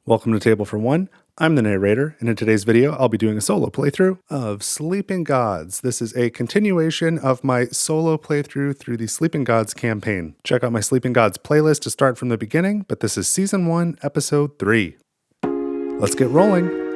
Welcome to Table for One. I'm the narrator, and in today's video, I'll be doing a solo playthrough of Sleeping Gods. This is a continuation of my solo playthrough through the Sleeping Gods campaign. Check out my Sleeping Gods playlist to start from the beginning, but this is Season 1, Episode 3. Let's get rolling.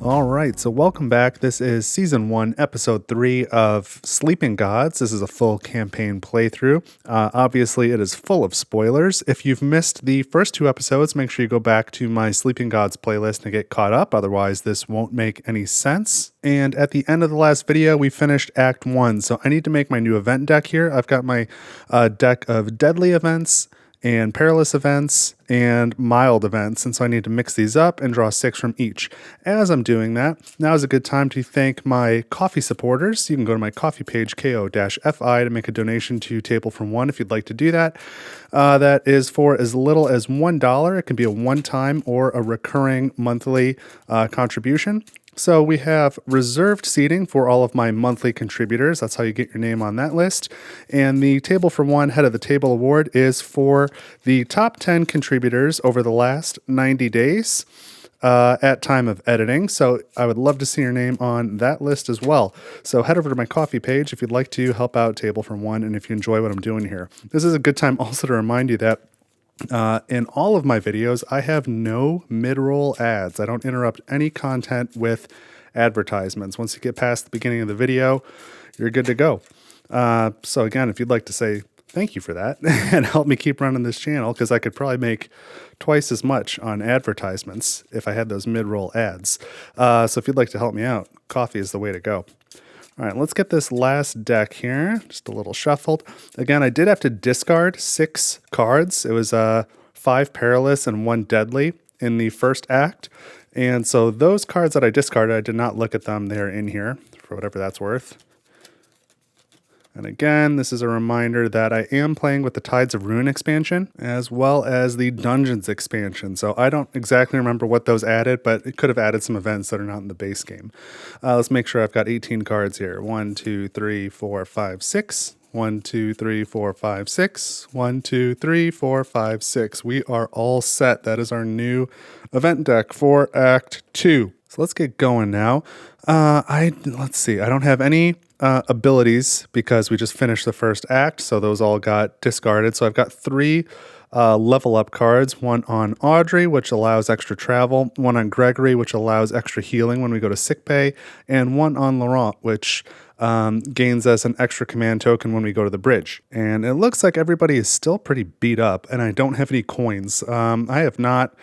Alright, so welcome back. This is Season 1, Episode 3 of Sleeping Gods. This is a full campaign playthrough. Obviously, it is full of spoilers. If you've missed the first two episodes, make sure you go back to my Sleeping Gods playlist and get caught up. Otherwise, this won't make any sense. And at the end of the last video, we finished Act 1. So I need to make my new event deck here. I've got my deck of deadly events and perilous events and mild events, and so I need to mix these up and draw 6 from each. As I'm doing that, now is a good time to thank my coffee supporters. You can go to my coffee page, ko-fi, to make a donation to Table for One if you'd like to do that. That is for as little as $1. It can be a one-time or a recurring monthly contribution. So we have reserved seating for all of my monthly contributors. That's how you get your name on that list. And the Table for One Head of the Table Award is for the top 10 contributors over the last 90 days at time of editing. So I would love to see your name on that list as well. So head over to my coffee page if you'd like to help out Table for One and if you enjoy what I'm doing here. This is a good time also to remind you that in all of my videos, I have no mid-roll ads. I don't interrupt any content with advertisements. Once you get past the beginning of the video, you're good to go. So again, if you'd like to say thank you for that and help me keep running this channel, because I could probably make twice as much on advertisements if I had those mid-roll ads. So if you'd like to help me out, coffee is the way to go. All right, let's get this last deck here, just a little shuffled. Again, I did have to discard 6 cards. It was 5 perilous and 1 deadly in the first act. And so those cards that I discarded, I did not look at them. They're in here for whatever that's worth. And again, this is a reminder that I am playing with the Tides of Ruin expansion as well as the Dungeons expansion. So I don't exactly remember what those added, but it could have added some events that are not in the base game. Let's make sure I've got 18 cards here. 1, 2, 3, 4, 5, 6. 1, 2, 3, 4, 5, 6. 1, 2, 3, 4, 5, 6. We are all set. That is our new event deck for Act 2. So let's get going now. Let's see. I don't have any abilities because we just finished the first act, so those all got discarded. So I've got 3 level up cards, one on Audrey, which allows extra travel, one on Gregory, which allows extra healing when we go to sickbay, and one on Laurent, which gains us an extra command token when we go to the bridge. And it looks like everybody is still pretty beat up, and I don't have any coins. I have not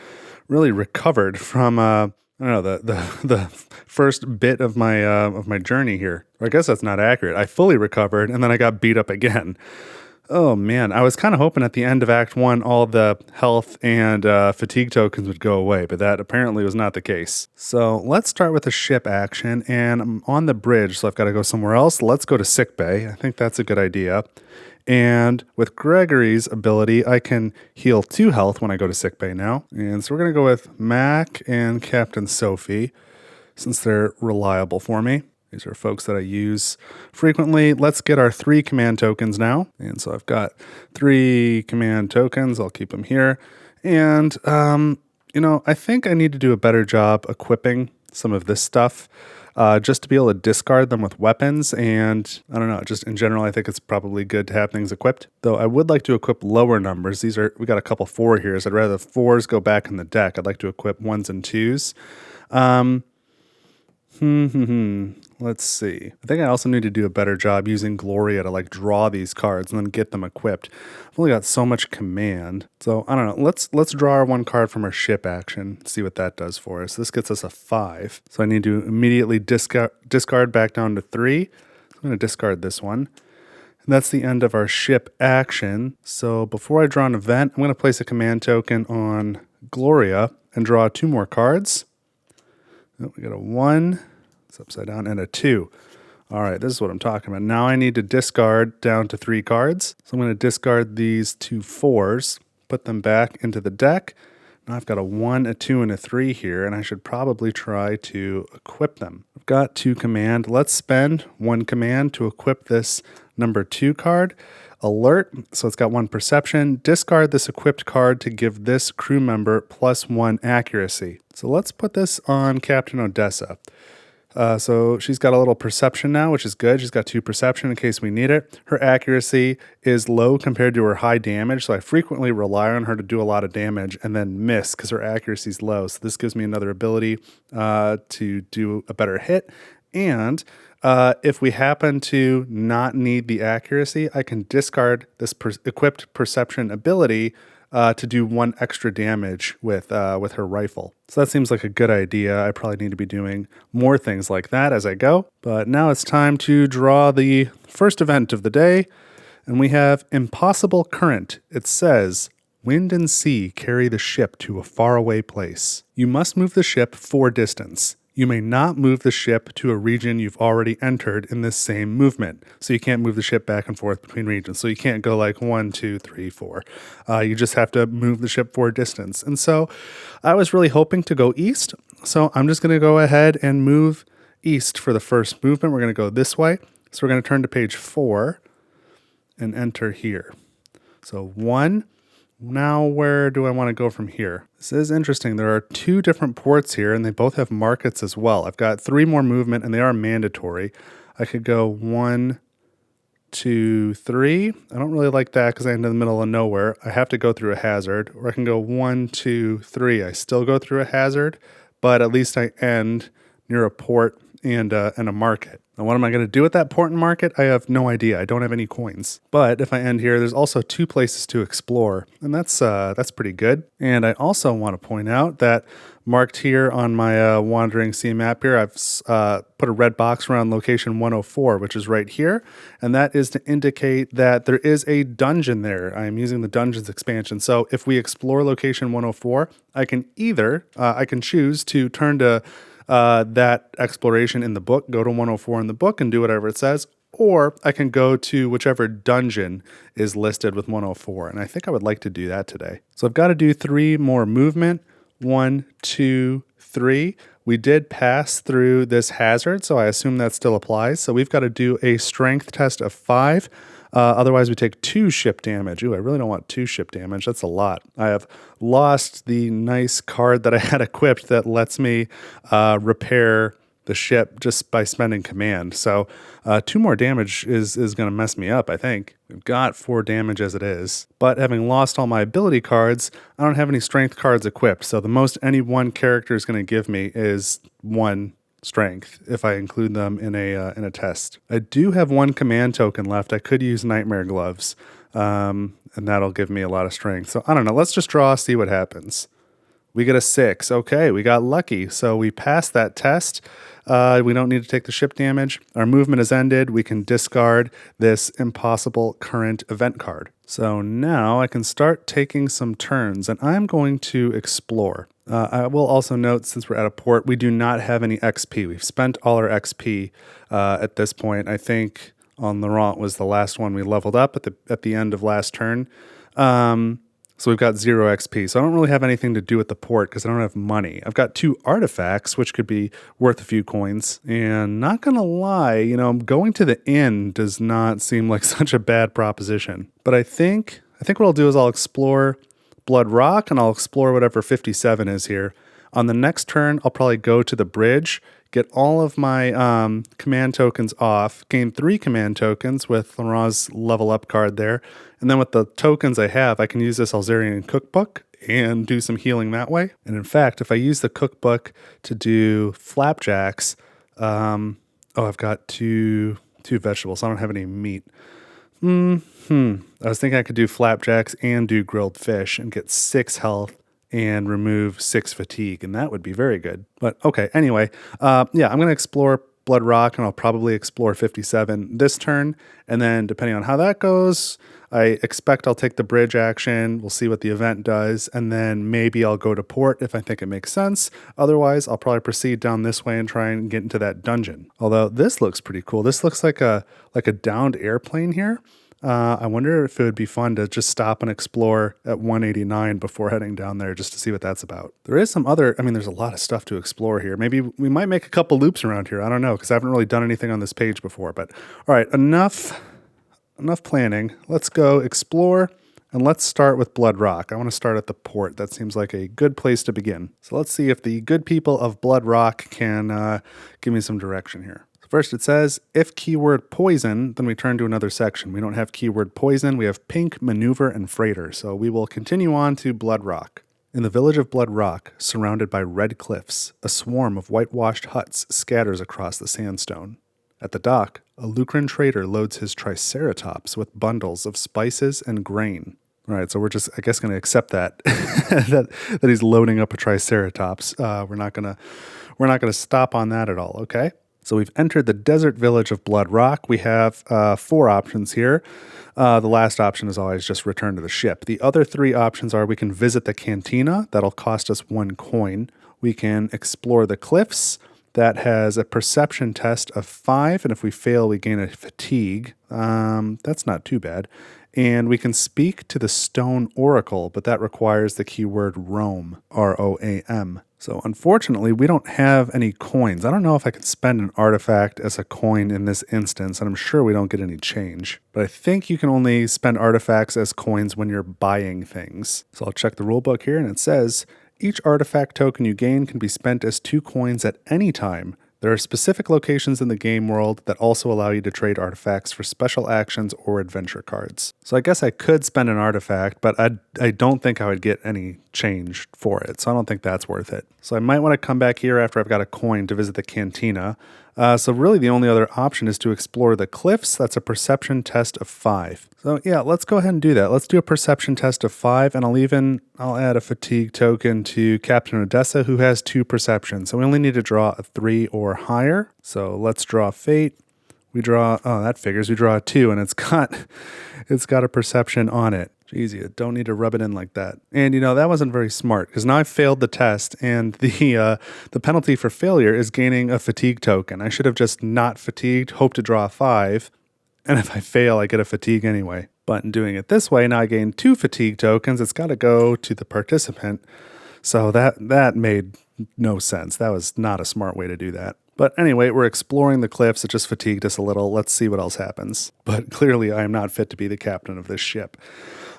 really recovered from I don't know, the first bit of my journey here. Or I guess that's not accurate. I fully recovered and then I got beat up again. Oh man, I was kind of hoping at the end of Act 1 all the health and fatigue tokens would go away, but that apparently was not the case. So let's start with a ship action, and I'm on the bridge, so I've got to go somewhere else. Let's go to sickbay. I think that's a good idea. And with Gregory's ability, I can heal 2 health when I go to sickbay now. And so we're going to go with Mac and Captain Sophie, since they're reliable for me. These are folks that I use frequently. Let's get our 3 command tokens now. And so I've got 3 command tokens. I'll keep them here. And, I think I need to do a better job equipping some of this stuff. Just to be able to discard them with weapons, and I don't know, just in general, I think it's probably good to have things equipped. Though I would like to equip lower numbers. We got a couple 4 here, so I'd rather the 4s go back in the deck. I'd like to equip 1s and 2s. Let's see. I think I also need to do a better job using Gloria to draw these cards and then get them equipped. I've only got so much command. So I don't know. Let's draw our 1 card from our ship action. See what that does for us. This gets us a 5. So I need to immediately discard back down to 3. So I'm going to discard this one. And that's the end of our ship action. So before I draw an event, I'm going to place a command token on Gloria and draw 2 more cards. Oh, we got a 1. It's upside down, and a 2. All right, this is what I'm talking about. Now I need to discard down to 3 cards. So I'm going to discard these 2 4s, put them back into the deck. Now I've got a 1, a 2, and a 3 here, and I should probably try to equip them. I've got 2 command. Let's spend 1 command to equip this number 2 card. Alert, so it's got 1 perception. Discard this equipped card to give this crew member +1 accuracy. So let's put this on Captain Odessa. So she's got a little perception now, which is good. She's got 2 perception in case we need it. Her accuracy is low compared to her high damage, so I frequently rely on her to do a lot of damage and then miss because her accuracy is low. So this gives me another ability to do a better hit. And if we happen to not need the accuracy, I can discard this equipped perception ability to do 1 extra damage with her rifle. So that seems like a good idea. I probably need to be doing more things like that as I go. But now it's time to draw the first event of the day. And we have Impossible Current. It says, wind and sea carry the ship to a faraway place. You must move the ship 4 distance. You may not move the ship to a region you've already entered in this same movement. So you can't move the ship back and forth between regions. So you can't go like 1, 2, 3, 4. You just have to move the ship 4 distance. And so I was really hoping to go east. So I'm just going to go ahead and move east for the first movement. We're going to go this way. So we're going to turn to page 4 and enter here. So 1. Now, where do I want to go from here? This is interesting. There are 2 different ports here, and they both have markets as well. I've got 3 more movement, and they are mandatory. I could go 1, 2, 3. I don't really like that because I end in the middle of nowhere. I have to go through a hazard. Or I can go 1, 2, 3. I still go through a hazard, but at least I end near a port and a market. Now, what am I going to do with that port and market? I have no idea. I don't have any coins. But if I end here, there's also 2 places to explore, and that's pretty good. And I also want to point out that marked here on my Wandering Sea map here, I've put a red box around location 104, which is right here, and that is to indicate that there is a dungeon there. I am using the Dungeons expansion. So if we explore location 104, I can either I can choose to turn to that exploration in the book, go to 104 in the book and do whatever it says, or I can go to whichever dungeon is listed with 104, and I think I would like to do that today. So I've got to do 3 more movement. 1, 2, 3. We did pass through this hazard, so I assume that still applies. So we've got to do a strength test of 5. Otherwise, we take 2 ship damage. Ooh, I really don't want 2 ship damage. That's a lot. I have lost the nice card that I had equipped that lets me repair the ship just by spending command. So 2 more damage is going to mess me up, I think. We've got 4 damage as it is. But having lost all my ability cards, I don't have any strength cards equipped. So the most any one character is going to give me is 1 strength if I include them in a test. I do have 1 command token left. I could use Nightmare Gloves, and that'll give me a lot of strength. So I don't know. Let's just draw, see what happens. We get a 6. Okay, we got lucky. So we passed that test. We don't need to take the ship damage. Our movement has ended. We can discard this Impossible Current event card. So now I can start taking some turns, and I'm going to explore. I will also note, since we're at a port, we do not have any XP. We've spent all our XP at this point. I think on Laurent was the last one we leveled up at the end of last turn. So we've got 0 XP. So I don't really have anything to do with the port because I don't have money. I've got 2 artifacts, which could be worth a few coins. And not going to lie, going to the inn does not seem like such a bad proposition. But I think what I'll do is I'll explore Blood Rock and I'll explore whatever 57 is here. On the next turn, I'll probably go to the bridge, get all of my command tokens off, gain 3 command tokens with Laurent's level up card there. And then with the tokens I have, I can use this Alzarian cookbook and do some healing that way. And in fact, if I use the cookbook to do flapjacks, I've got two vegetables. I don't have any meat. I was thinking I could do flapjacks and do grilled fish and get 6 health and remove 6 fatigue, and that would be very good. But okay, anyway, I'm going to explore Blood Rock, and I'll probably explore 57 this turn. And then depending on how that goes, I expect I'll take the bridge action. We'll see what the event does. And then maybe I'll go to port if I think it makes sense. Otherwise, I'll probably proceed down this way and try and get into that dungeon. Although this looks pretty cool. This looks like a downed airplane here. I wonder if it would be fun to just stop and explore at 189 before heading down there just to see what that's about. There is some other, there's a lot of stuff to explore here. Maybe we might make a couple loops around here. I don't know, because I haven't really done anything on this page before. But all right, enough planning. Let's go explore, and let's start with Blood Rock. I want to start at the port. That seems like a good place to begin. So let's see if the good people of Blood Rock can give me some direction here. First, it says, if keyword poison, then we turn to another section. We don't have keyword poison. We have pink, maneuver, and freighter. So we will continue on to Blood Rock. In the village of Blood Rock, surrounded by red cliffs, a swarm of whitewashed huts scatters across the sandstone. At the dock, a Lucran trader loads his triceratops with bundles of spices and grain. All right, so we're just, I guess, going to accept that, that he's loading up a triceratops. We're not going to stop on that at all, okay? So we've entered the desert village of Blood Rock. We have 4 options here. The last option is always just return to the ship. The other 3 options are we can visit the cantina. That'll cost us 1 coin. We can explore the cliffs. That has a perception test of 5, and if we fail, we gain a fatigue. That's not too bad. And we can speak to the stone oracle, but that requires the keyword roam, R-O-A-M. So unfortunately, we don't have any coins. I don't know if I could spend an artifact as a coin in this instance, and I'm sure we don't get any change. But I think you can only spend artifacts as coins when you're buying things. So I'll check the rulebook here, and it says, each artifact token you gain can be spent as 2 coins at any time. There are specific locations in the game world that also allow you to trade artifacts for special actions or adventure cards. So I guess I could spend an artifact, but I don't think I would get any change for it, so I don't think that's worth it. So I might want to come back here after I've got a coin to visit the cantina. So really the only other option is to explore the cliffs. That's a perception test of 5. So yeah, let's go ahead and do that. Let's do a perception test of 5, and I'll add a fatigue token to Captain Odessa, who has 2 perceptions. So we only need to draw a 3 or higher. So let's draw fate. We draw, that figures, we draw a 2, and it's got a perception on it. Jeez, you don't need to rub it in like that. And that wasn't very smart, because now I failed the test, and the penalty for failure is gaining a fatigue token. I should have just not fatigued, hoped to draw a 5, and if I fail, I get a fatigue anyway. But in doing it this way, now I gain 2 fatigue tokens. It's got to go to the participant. So that made no sense. That was not a smart way to do that. But anyway, we're exploring the cliffs. It just fatigued us a little. Let's see what else happens. But clearly, I am not fit to be the captain of this ship.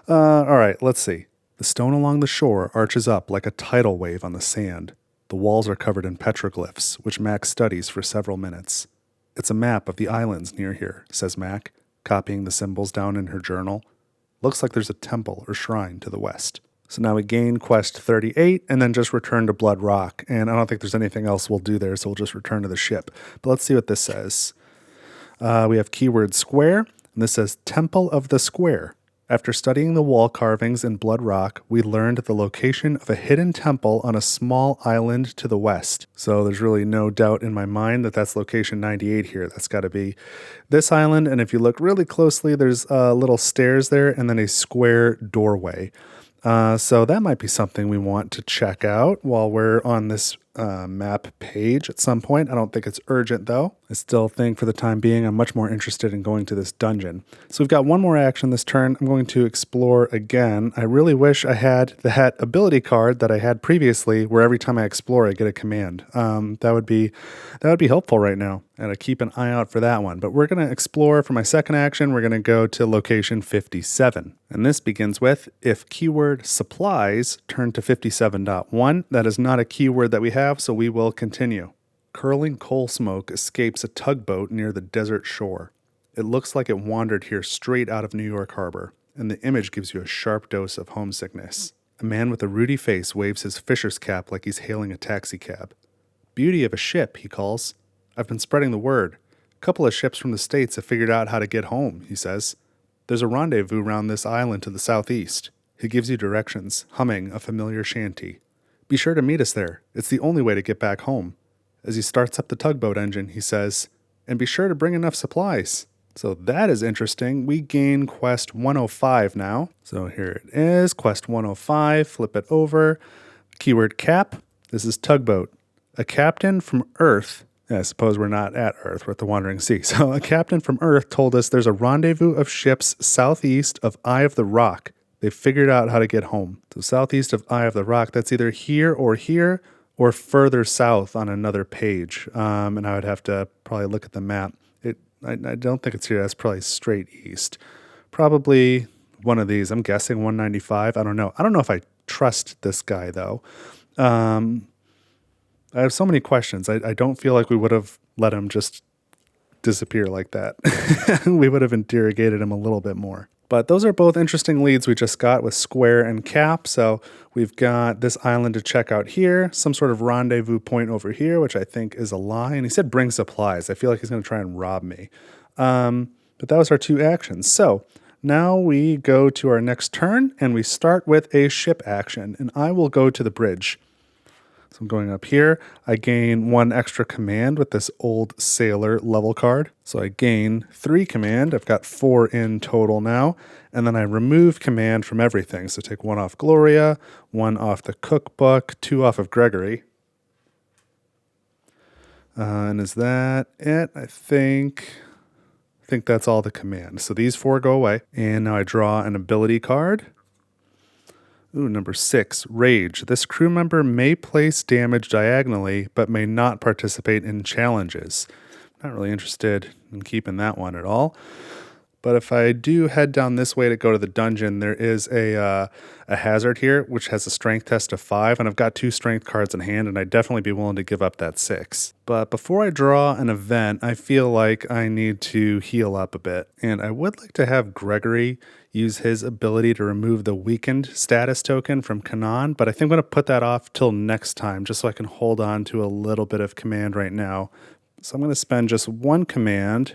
All right, let's see. The stone along the shore arches up like a tidal wave on the sand. The walls are covered in petroglyphs, which Mac studies for several minutes. It's a map of the islands near here, says Mac, copying the symbols down in her journal. Looks like there's a temple or shrine to the west. So now we gain quest 38 and then just return to Blood Rock. And I don't think there's anything else we'll do there, so we'll just return to the ship. But let's see what this says. We have keyword square, and this says Temple of the Square. After studying the wall carvings in Blood Rock, we learned the location of a hidden temple on a small island to the west. So there's really no doubt in my mind that that's location 98 here. That's got to be this island. And if you look really closely, there's little stairs there and then a square doorway. So that might be something we want to check out while we're on this map page at some point. I don't think it's urgent though. I still think for the time being I'm much more interested in going to this dungeon. So we've got one more action this turn. I'm going to explore again. I really wish I had that ability card that I had previously where every time I explore I get a command. That would be helpful right now. And I keep an eye out for that one. But we're going to explore for my second action. We're going to go to location 57. And this begins with, if keyword supplies turn to 57.1. That is not a keyword that we have, so we will continue. Curling coal smoke escapes a tugboat near the desert shore. It looks like it wandered here straight out of New York Harbor, and the image gives you a sharp dose of homesickness. A man with a ruddy face waves his fisher's cap like he's hailing a taxicab. Beauty of a ship, he calls. I've been spreading the word. A couple of ships from the States have figured out how to get home, he says. There's a rendezvous round this island to the southeast. He gives you directions, humming a familiar shanty. Be sure to meet us there. It's the only way to get back home. As he starts up the tugboat engine, he says, "And be sure to bring enough supplies." So that is interesting. We gain quest 105 now. So here it is, quest 105. Flip it over. Keyword cap. This is tugboat. A captain from Earth. I suppose we're not at Earth, we're at the Wandering Sea. So a captain from Earth told us there's a rendezvous of ships southeast of Eye of the Rock. They figured out how to get home. So southeast of Eye of the Rock, that's either here or further south on another page. And I would have to probably look at the map. I don't think it's here. That's probably straight east. Probably one of these. I'm guessing 195. I don't know. I don't know if I trust this guy, though. I have so many questions. I don't feel like we would have let him just disappear like that. We would have interrogated him a little bit more. But those are both interesting leads we just got with Square and Cap. So we've got this island to check out here, some sort of rendezvous point over here, which I think is a lie. And he said bring supplies. I feel like he's going to try and rob me. But that was our two actions. So now we go to our next turn and we start with a ship action. And I will go to the bridge. So I'm going up here. I gain 1 extra command with this old sailor level card. So I gain 3 command. I've got 4 in total now. And then I remove command from everything. So take 1 off Gloria, 1 off the cookbook, 2 off of Gregory. And is that it? I think that's all the commands. So these 4 go away. And now I draw an ability card. Ooh, number 6, Rage. This crew member may place damage diagonally, but may not participate in challenges. Not really interested in keeping that one at all. But if I do head down this way to go to the dungeon, there is a hazard here, which has a strength test of 5, and I've got 2 strength cards in hand, and I'd definitely be willing to give up that 6. But before I draw an event, I feel like I need to heal up a bit. And I would like to have Gregory use his ability to remove the weakened status token from Kanan, but I think I'm going to put that off till next time, just so I can hold on to a little bit of command right now. So I'm going to spend just 1 command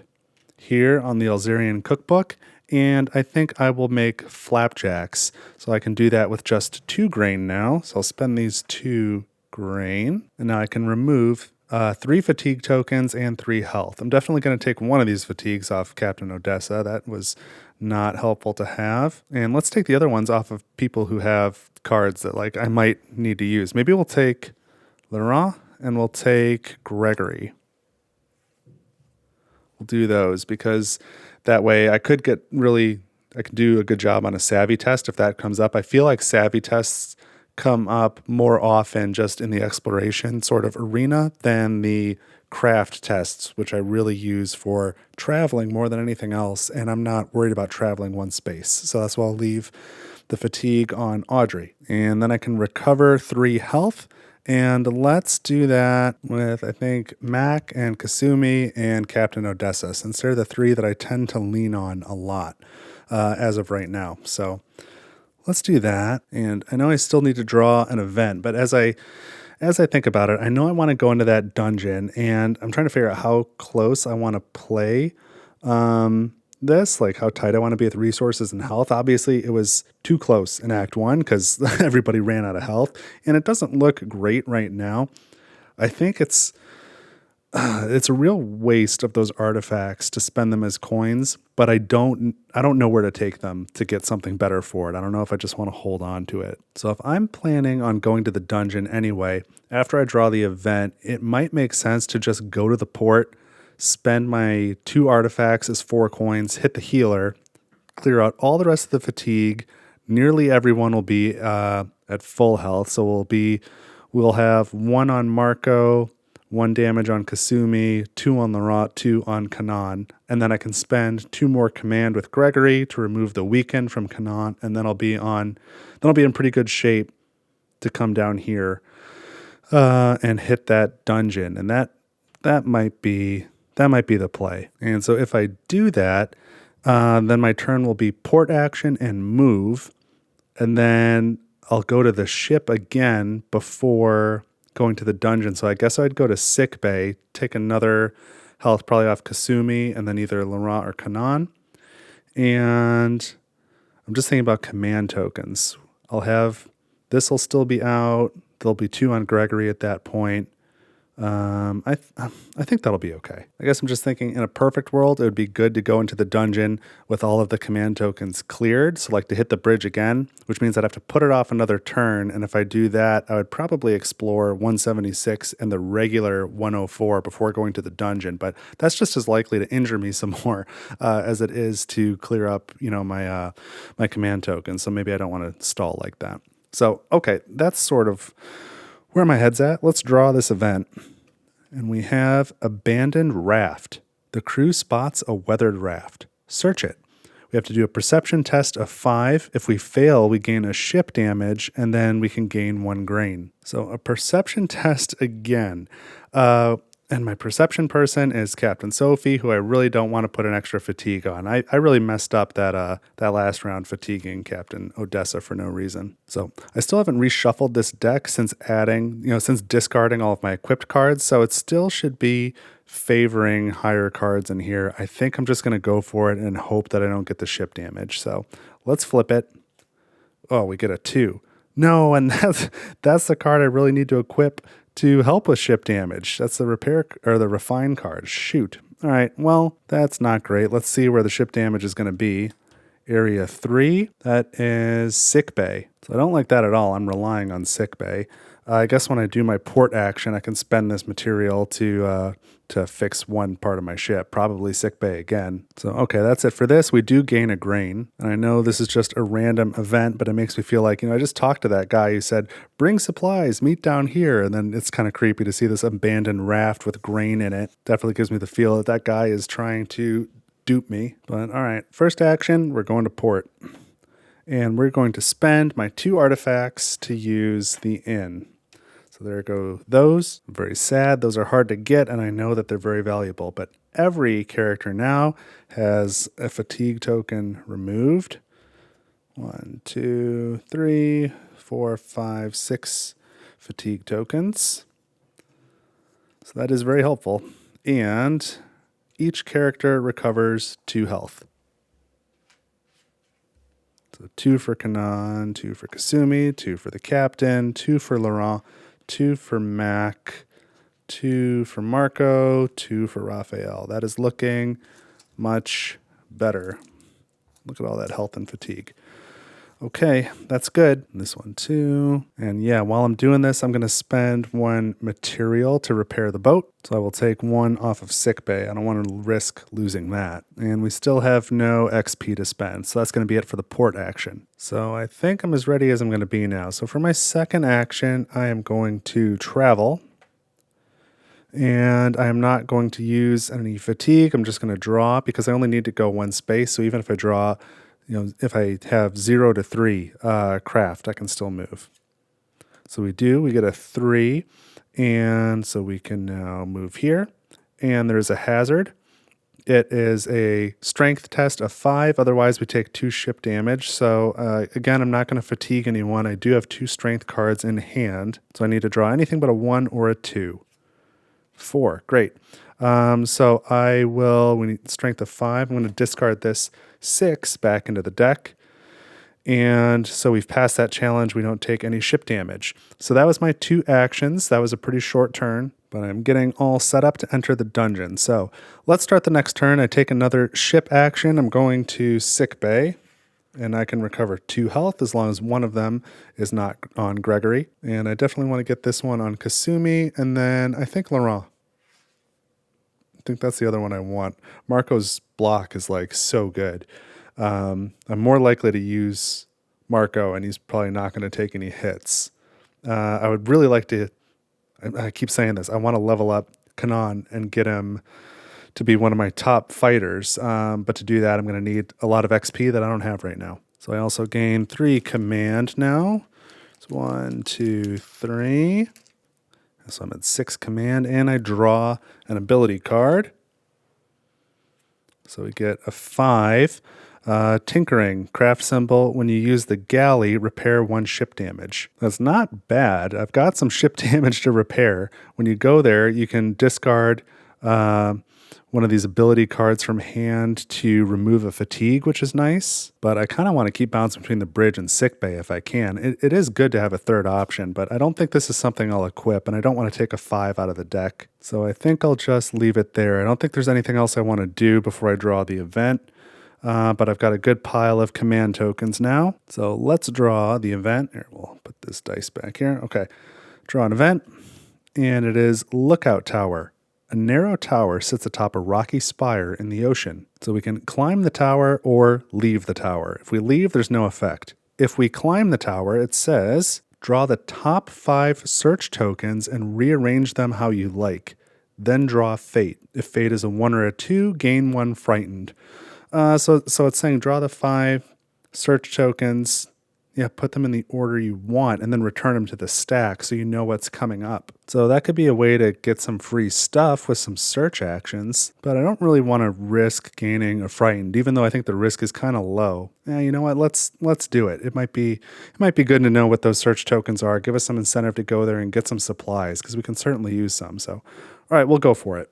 here on the Elzerian cookbook, and I think I will make flapjacks. So I can do that with just 2 grain now. So I'll spend these 2 grain, and now I can remove 3 fatigue tokens and 3 health. I'm definitely going to take one of these fatigues off Captain Odessa. That was not helpful to have. And let's take the other ones off of people who have cards that like I might need to use. Maybe we'll take Laurent and we'll take Gregory. We'll do those because that way I could do a good job on a savvy test if that comes up. I feel like savvy tests come up more often just in the exploration sort of arena than the craft tests, which I really use for traveling more than anything else, and I'm not worried about traveling one space. So that's why I'll leave the fatigue on Audrey. And then I can recover 3 health, and let's do that with, I think, Mac and Kasumi and Captain Odessa, since they're the 3 that I tend to lean on a lot as of right now. So let's do that. And I know I still need to draw an event, but as I think about it, I know I want to go into that dungeon, and I'm trying to figure out how close I want to play this, like how tight I want to be with resources and health. Obviously, it was too close in Act 1 because everybody ran out of health, and it doesn't look great right now. I think it's a real waste of those artifacts to spend them as coins, but I don't know where to take them to get something better for it. I don't know if I just want to hold on to it. So if I'm planning on going to the dungeon anyway, after I draw the event, it might make sense to just go to the port, spend my 2 artifacts as 4 coins, hit the healer, clear out all the rest of the fatigue. Nearly everyone will be at full health, so we'll have 1 on Marco, 1 damage on Kasumi, 2 on Laurent, 2 on Kanan, and then I can spend 2 more command with Gregory to remove the weaken from Kanan, and then I'll be in pretty good shape to come down here and hit that dungeon, and that might be the play. And so if I do that, then my turn will be port action and move, and then I'll go to the ship again before going to the dungeon. So I guess I'd go to sick bay, take another health probably off Kasumi, and then either Laurent or Kanan. And I'm just thinking about command tokens. This will still be out. There'll be 2 on Gregory at that point. I think that'll be okay. I guess I'm just thinking in a perfect world, it would be good to go into the dungeon with all of the command tokens cleared. So like to hit the bridge again, which means I'd have to put it off another turn. And if I do that, I would probably explore 176 and the regular 104 before going to the dungeon. But that's just as likely to injure me some more as it is to clear up, my my command tokens. So maybe I don't want to stall like that. So, okay, that's sort of where my head's at. Let's draw this event. And we have abandoned raft. The crew spots a weathered raft. Search it. We have to do a perception test of 5. If we fail, we gain a ship damage, and then we can gain 1 grain. So a perception test again. And my perception person is Captain Sophie, who I really don't want to put an extra fatigue on. I really messed up that last round fatiguing Captain Odessa for no reason. So I still haven't reshuffled this deck since discarding all of my equipped cards. So it still should be favoring higher cards in here. I think I'm just going to go for it and hope that I don't get the ship damage. So let's flip it. Oh, we get a 2. No, and that's the card I really need to equip to help with ship damage. That's the repair or the refine card. Shoot. All right, well, that's not great. Let's see where the ship damage is going to be. Area 3, that is sick bay. So I don't like that at all. I'm relying on sick bay. I guess when I do my port action, I can spend this material to fix one part of my ship, probably sick bay again. So, okay, that's it for this. We do gain a grain. And I know this is just a random event, but it makes me feel like, I just talked to that guy who said, bring supplies, meet down here. And then it's kind of creepy to see this abandoned raft with grain in it. Definitely gives me the feel that that guy is trying to dupe me. But all right, first action, we're going to port. And we're going to spend my 2 artifacts to use the inn. So there go those. I'm very sad. Those are hard to get, and I know that they're very valuable. But every character now has a fatigue token removed. 1, 2, 3, 4, 5, 6 fatigue tokens. So that is very helpful. And each character recovers 2 health. So 2 for Kanan, 2 for Kasumi, 2 for the captain, 2 for Laurent, 2 for Mac, 2 for Marco, 2 for Raphael. That is looking much better. Look at all that health and fatigue. Okay, that's good. This one too. And yeah, while I'm doing this, I'm going to spend 1 material to repair the boat. So I will take 1 off of sick bay. I don't want to risk losing that. And we still have no XP to spend. So that's going to be it for the port action. So I think I'm as ready as I'm going to be now. So for my second action, I am going to travel. And I am not going to use any fatigue. I'm just going to draw because I only need to go 1 space. So even if I draw, if I have 0 to 3 craft, I can still move. So we get a 3, and so we can now move here. And there's a hazard. It is a strength test of 5, otherwise we take 2 ship damage. So again, I'm not going to fatigue anyone. I do have 2 strength cards in hand, so I need to draw anything but a 1 or a 2. 4, great. So we need strength of 5. I'm going to discard this 6 back into the deck. And so we've passed that challenge. We don't take any ship damage. So that was my 2 actions. That was a pretty short turn, but I'm getting all set up to enter the dungeon. So let's start the next turn. I take another ship action. I'm going to sick bay, and I can recover 2 health as long as one of them is not on Gregory. And I definitely want to get this one on Kasumi, and then I think Laurent. I think that's the other one I want. Marco's block is like so good. I'm more likely to use Marco, and he's probably not going to take any hits. I would really like to, I keep saying this, I want to level up Kanan and get him to be one of my top fighters. But to do that, I'm going to need a lot of XP that I don't have right now. So I also gain 3 command now. It's 1, 2, 3. So I'm at 6 command, and I draw an ability card. So we get a 5. Tinkering, craft symbol. When you use the galley, repair 1 ship damage. That's not bad. I've got some ship damage to repair. When you go there, you can discard one of these ability cards from hand to remove a fatigue, which is nice. But I kind of want to keep bouncing between the bridge and sickbay if I can. It is good to have a third option, but I don't think this is something I'll equip, and I don't want to take a 5 out of the deck. So I think I'll just leave it there. I don't think there's anything else I want to do before I draw the event. But I've got a good pile of command tokens now. So let's draw the event. Here, we'll put this dice back here. Okay, draw an event, and it is Lookout Tower. A narrow tower sits atop a rocky spire in the ocean. So we can climb the tower or leave the tower. If we leave, there's no effect. If we climb the tower, it says, draw the top 5 search tokens and rearrange them how you like. Then draw Fate. If Fate is a 1 or a 2, gain 1 frightened. So it's saying draw the 5 search tokens, put them in the order you want, and then return them to the stack so you know what's coming up. So that could be a way to get some free stuff with some search actions, but I don't really want to risk gaining a frightened, even though I think the risk is kind of low. You know what? Let's do it. It might be good to know what those search tokens are. Give us some incentive to go there and get some supplies, because we can certainly use some. So, all right, we'll go for it.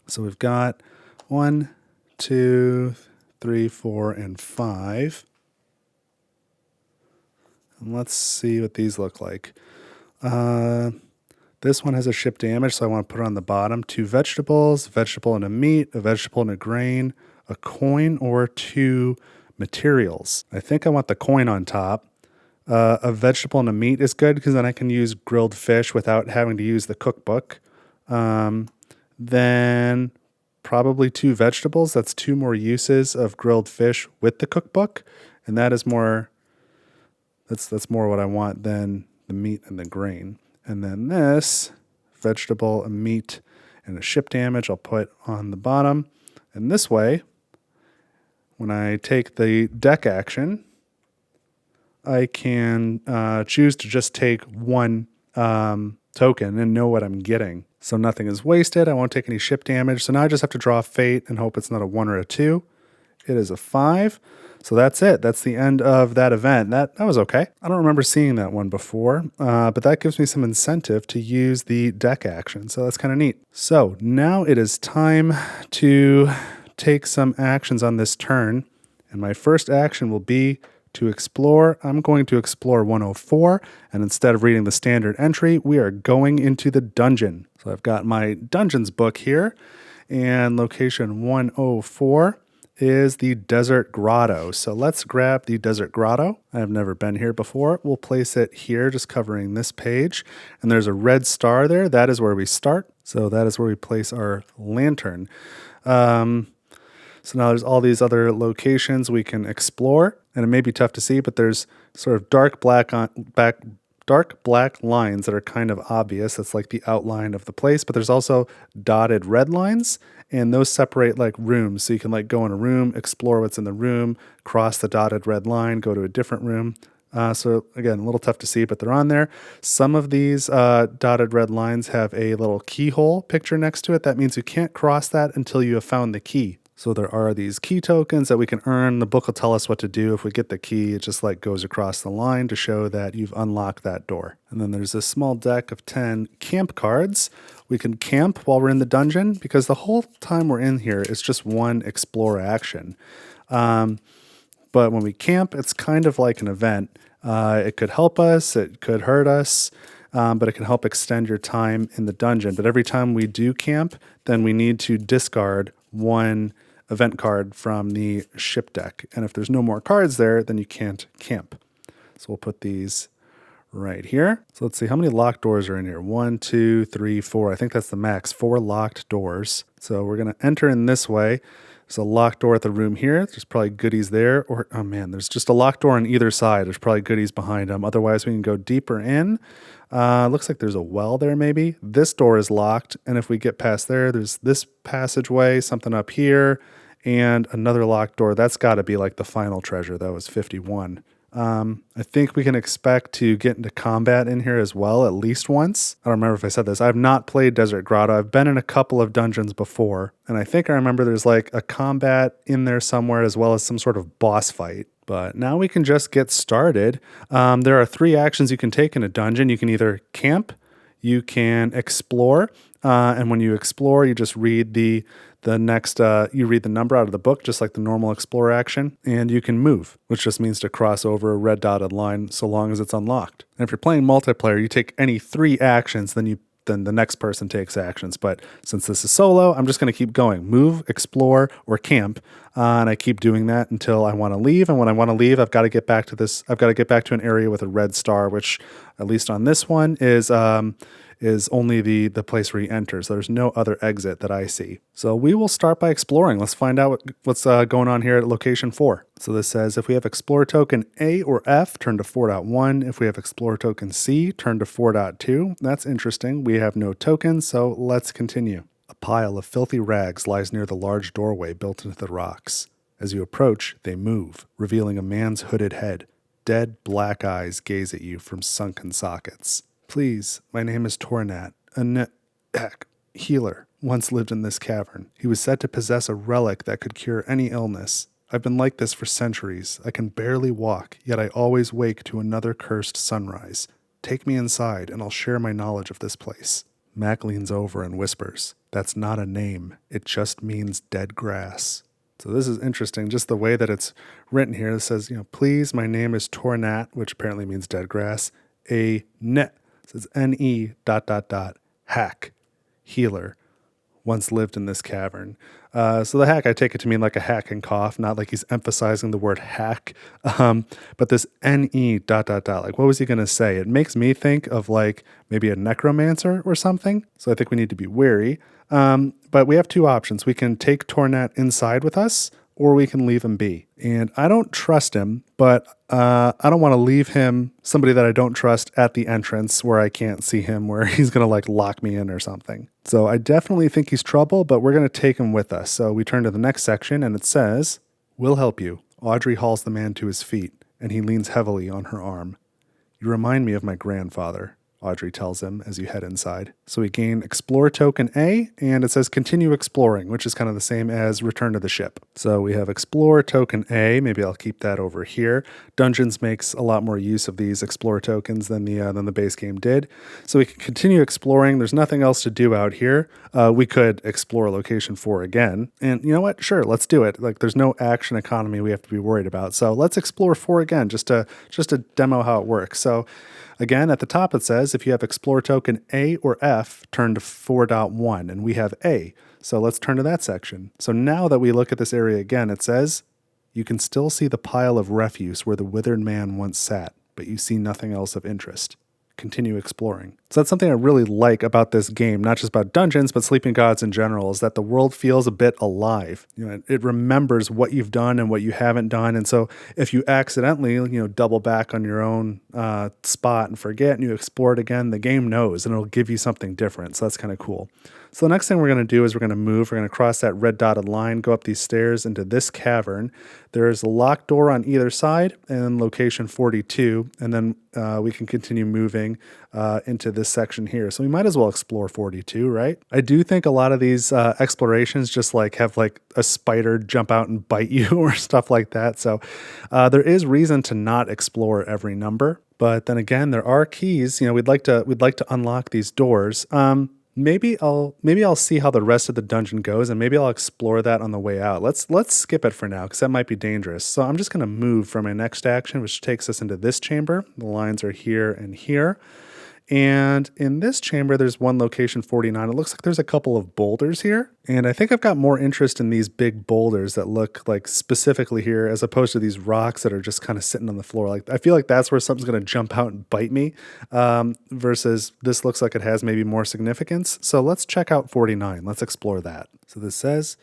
So we've got 1, 2, 3, 4, and 5. And let's see what these look like. This one has a ship damage, so I want to put it on the bottom. 2 vegetables, vegetable and a meat, a vegetable and a grain, a coin, or 2 materials. I think I want the coin on top. A vegetable and a meat is good because then I can use grilled fish without having to use the cookbook. Then probably 2 vegetables. That's 2 more uses of grilled fish with the cookbook, and that is more. That's more what I want than the meat and the grain. And then this vegetable, a meat, and a ship damage I'll put on the bottom. And this way, when I take the deck action, I can choose to just take 1 token and know what I'm getting. So nothing is wasted. I won't take any ship damage. So now I just have to draw Fate and hope it's not a 1 or a 2. It is a 5. So that's it. That's the end of that event. That was okay. I don't remember seeing that one before, but that gives me some incentive to use the deck action. So that's kind of neat. So now it is time to take some actions on this turn. And my first action will be to explore. I'm going to explore 104. And instead of reading the standard entry, we are going into the dungeon. So I've got my dungeons book here, and location 104 is the Desert Grotto. So let's grab the Desert Grotto. I've never been here before. We'll place it here, just covering this page. And there's a red star there. That is where we start. So that is where we place our lantern. So now there's all these other locations we can explore. And it may be tough to see, but there's sort of dark black lines that are kind of obvious. That's like the outline of the place. But there's also dotted red lines, and those separate like rooms. So you can like go in a room, explore what's in the room, cross the dotted red line, go to a different room. So again, a little tough to see, but they're on there. Some of these dotted red lines have a little keyhole picture next to it. That means you can't cross that until you have found the key. So there are these key tokens that we can earn. The book will tell us what to do. If we get the key, it just like goes across the line to show that you've unlocked that door. And then there's a small deck of 10 camp cards. We can camp while we're in the dungeon because the whole time we're in here, it's just 1 explore action. But when we camp, it's kind of like an event. It could help us, it could hurt us, but it can help extend your time in the dungeon. But every time we do camp, then we need to discard 1 event card from the ship deck. And if there's no more cards there, then you can't camp. So we'll put these right here. So let's see, how many locked doors are in here? 1, 2, 3, 4. I think that's the max, 4 locked doors. So we're going to enter in this way. There's a locked door at the room here. There's probably goodies there. Or, oh man, there's just a locked door on either side. There's probably goodies behind them. Otherwise, we can go deeper in. Looks like there's a well there maybe. This door is locked. And if we get past there, there's this passageway, something up here, and another locked door. That's got to be like the final treasure. That was 51. I think we can expect to get into combat in here as well, at least once. I don't remember if I said this. I've not played Desert Grotto. I've been in a couple of dungeons before, and I think I remember there's like a combat in there somewhere as well as some sort of boss fight. But now we can just get started. There are 3 actions you can take in a dungeon. You can either camp, you can explore. And when you explore, you just read the next, you read the number out of the book, just like the normal explore action, and you can move, which just means to cross over a red dotted line so long as it's unlocked. And if you're playing multiplayer, you take any 3 actions, then the next person takes actions. But since this is solo, I'm just going to keep going. Move, explore, or camp. And I keep doing that until I want to leave. And when I want to leave, I've got to get back to an area with a red star, which at least on this one is only the place where he enters. There's no other exit that I see. So we will start by exploring. Let's find out what's going on here at location 4. So this says if we have Explorer token A or F, turn to 4.1. If we have Explorer token C, turn to 4.2. That's interesting. We have no tokens, so let's continue. A pile of filthy rags lies near the large doorway built into the rocks. As you approach, they move, revealing a man's hooded head. Dead black eyes gaze at you from sunken sockets. Please, my name is Tornat, a healer, once lived in this cavern. He was said to possess a relic that could cure any illness. I've been like this for centuries. I can barely walk, yet I always wake to another cursed sunrise. Take me inside, and I'll share my knowledge of this place. Mac leans over and whispers, "That's not a name. It just means dead grass." So this is interesting, just the way that it's written here. It says, please, my name is Tornat, which apparently means dead grass. A net. It says N-E ... hack, healer, once lived in this cavern. So the hack, I take it to mean like a hack and cough, not like he's emphasizing the word hack. But this N-E ... like what was he going to say? It makes me think of like maybe a necromancer or something. So I think we need to be wary. But we have 2 options. We can take Tornat inside with us, or we can leave him be. And I don't trust him, but I don't want to leave him, somebody that I don't trust, at the entrance where I can't see him, where he's going to like lock me in or something. So I definitely think he's trouble, but we're going to take him with us. So we turn to the next section and it says, "We'll help you." Audrey hauls the man to his feet and he leans heavily on her arm. "You remind me of my grandfather," Audrey tells him as you head inside. So we gain Explore Token A, and it says Continue Exploring, which is kind of the same as Return to the Ship. So we have Explore Token A. Maybe I'll keep that over here. Dungeons makes a lot more use of these Explore tokens than the base game did. So we can continue exploring. There's nothing else to do out here. We could explore Location 4 again. And you know what? Sure, let's do it. Like, there's no action economy we have to be worried about. So let's explore 4 again, just to demo how it works. So again, at the top it says, if you have Explore Token A or F, turn to 4.1, and we have A. So let's turn to that section. So now that we look at this area again, it says, you can still see the pile of refuse where the withered man once sat, but you see nothing else of interest. Continue exploring. So that's something I really like about this game, not just about dungeons, but Sleeping Gods in general, is that the world feels a bit alive. You know, it remembers what you've done and what you haven't done. And so if you accidentally, double back on your own spot and forget and you explore it again, the game knows and it'll give you something different. So that's kind of cool. So the next thing we're going to do is we're going to move. We're going to cross that red dotted line, go up these stairs into this cavern. There's a locked door on either side and location 42. And then we can continue moving into this section here. So we might as well explore 42, right? I do think a lot of these explorations just have a spider jump out and bite you or stuff like that. So there is reason to not explore every number. But then again, there are keys. We'd like to unlock these doors. Maybe I'll see how the rest of the dungeon goes, and maybe I'll explore that on the way out. Let's skip it for now, because that might be dangerous. So I'm just going to move from my next action, which takes us into this chamber. The lines are here and here. And in this chamber, there's one location 49. It looks like there's a couple of boulders here. And I think I've got more interest in these big boulders that look like specifically here, as opposed to these rocks that are just kind of sitting on the floor. Like, I feel like that's where something's going to jump out and bite me, versus this looks like it has maybe more significance. So let's check out 49. Let's explore that. So this says,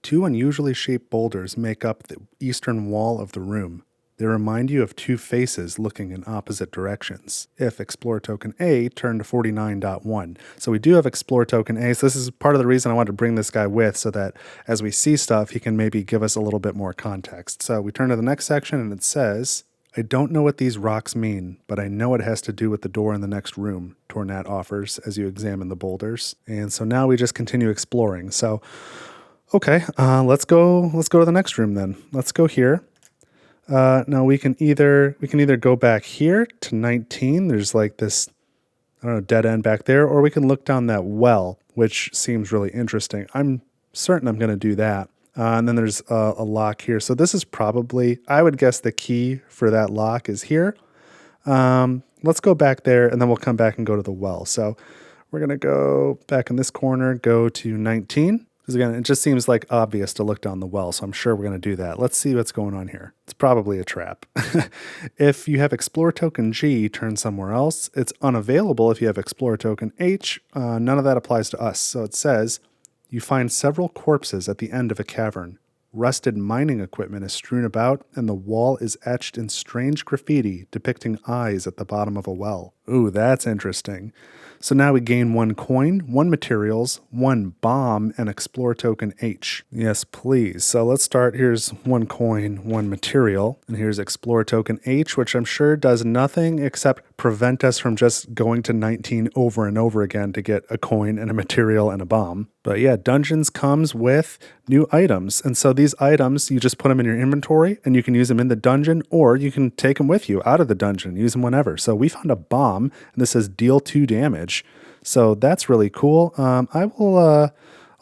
2 unusually shaped boulders make up the eastern wall of the room. They remind you of 2 faces looking in opposite directions. If Explore Token A, turn to 49.1. So we do have Explore Token A. So this is part of the reason I wanted to bring this guy with, so that as we see stuff, he can maybe give us a little bit more context. So we turn to the next section and it says, I don't know what these rocks mean, but I know it has to do with the door in the next room, Tornat offers as you examine the boulders. And so now we just continue exploring. So, okay, let's go to the next room then. Let's go here. Now we can either go back here to 19. There's like this I don't know, dead end back there, or we can look down that well, which seems really interesting. I'm certain I'm going to do that. And then there's a lock here. So this is probably, I would guess the key for that lock is here. Let's go back there, and then we'll come back and go to the well. So we're going to go back in this corner, go to 19. Because again, it just seems like obvious to look down the well, so I'm sure we're going to do that. Let's see what's going on here. It's probably a trap. If you have Explore Token G, turn somewhere else. It's unavailable if you have Explore Token H. None of that applies to us. So it says, you find several corpses at the end of a cavern. Rusted mining equipment is strewn about, and the wall is etched in strange graffiti depicting eyes at the bottom of a well. Ooh, that's interesting. So now we gain 1 coin, 1 materials, 1 bomb, and Explore Token H. Yes, please. So let's start. Here's 1 coin, 1 material, and here's Explore Token H, which I'm sure does nothing except prevent us from just going to 19 over and over again to get a coin and a material and a bomb. But yeah, Dungeons comes with new items. And so these items, you just put them in your inventory and you can use them in the dungeon, or you can take them with you out of the dungeon, use them whenever. So we found a bomb, and this says deal 2 damage. So that's really cool. I'll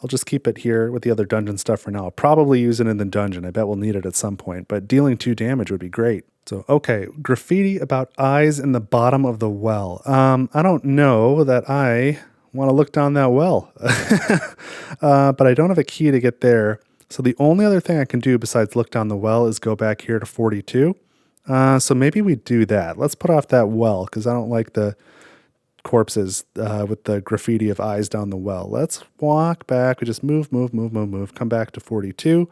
just keep it here with the other dungeon stuff for now. I'll probably use it in the dungeon. I bet we'll need it at some point, but dealing 2 damage would be great. So, okay, graffiti about eyes in the bottom of the well. I don't know that I want to look down that well, but I don't have a key to get there. So the only other thing I can do besides look down the well is go back here to 42. So maybe we do that. Let's put off that well because I don't like the corpses with the graffiti of eyes down the well. Let's walk back. We just move, come back to 42.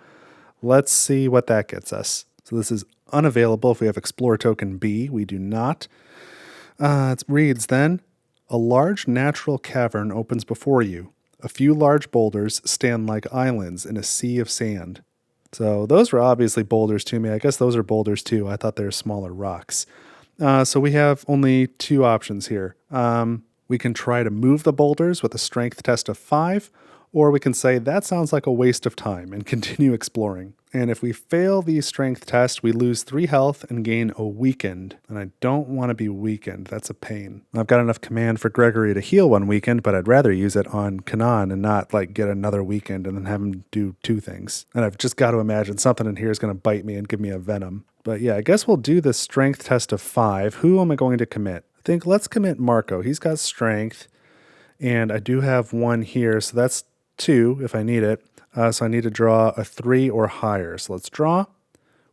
Let's see what that gets us. So this is unavailable if we have Explore Token B. We do not. It reads then, a large natural cavern opens before you. A few large boulders stand like islands in a sea of sand. So those were obviously boulders to me. I guess those are boulders too. I thought they were smaller rocks. So we have only 2 options here. We can try to move the boulders with a strength test of 5, or we can say that sounds like a waste of time and continue exploring. And if we fail the strength test, we lose 3 health and gain a weakened. And I don't want to be weakened. That's a pain. I've got enough command for Gregory to heal 1 weakened, but I'd rather use it on Kanan and not like get another weakened and then have him do 2 things. And I've just got to imagine something in here is going to bite me and give me a venom. But yeah, I guess we'll do the strength test of 5. Who am I going to commit? I think let's commit Marco. He's got strength, and I do have 1 here, so that's 2 if I need it. So I need to draw a 3 or higher. So let's draw.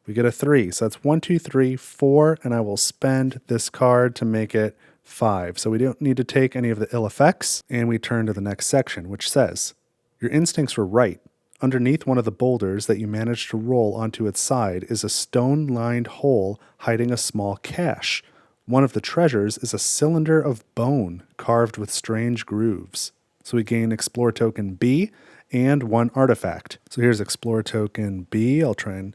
We get a 3. So that's 1, 2, 3, 4, and I will spend this card to make it 5. So we don't need to take any of the ill effects, and we turn to the next section, which says, your instincts were right. Underneath one of the boulders that you managed to roll onto its side is a stone-lined hole hiding a small cache. One of the treasures is a cylinder of bone carved with strange grooves. So we gain Explore Token B and 1 artifact. So here's Explore Token B. I'll try and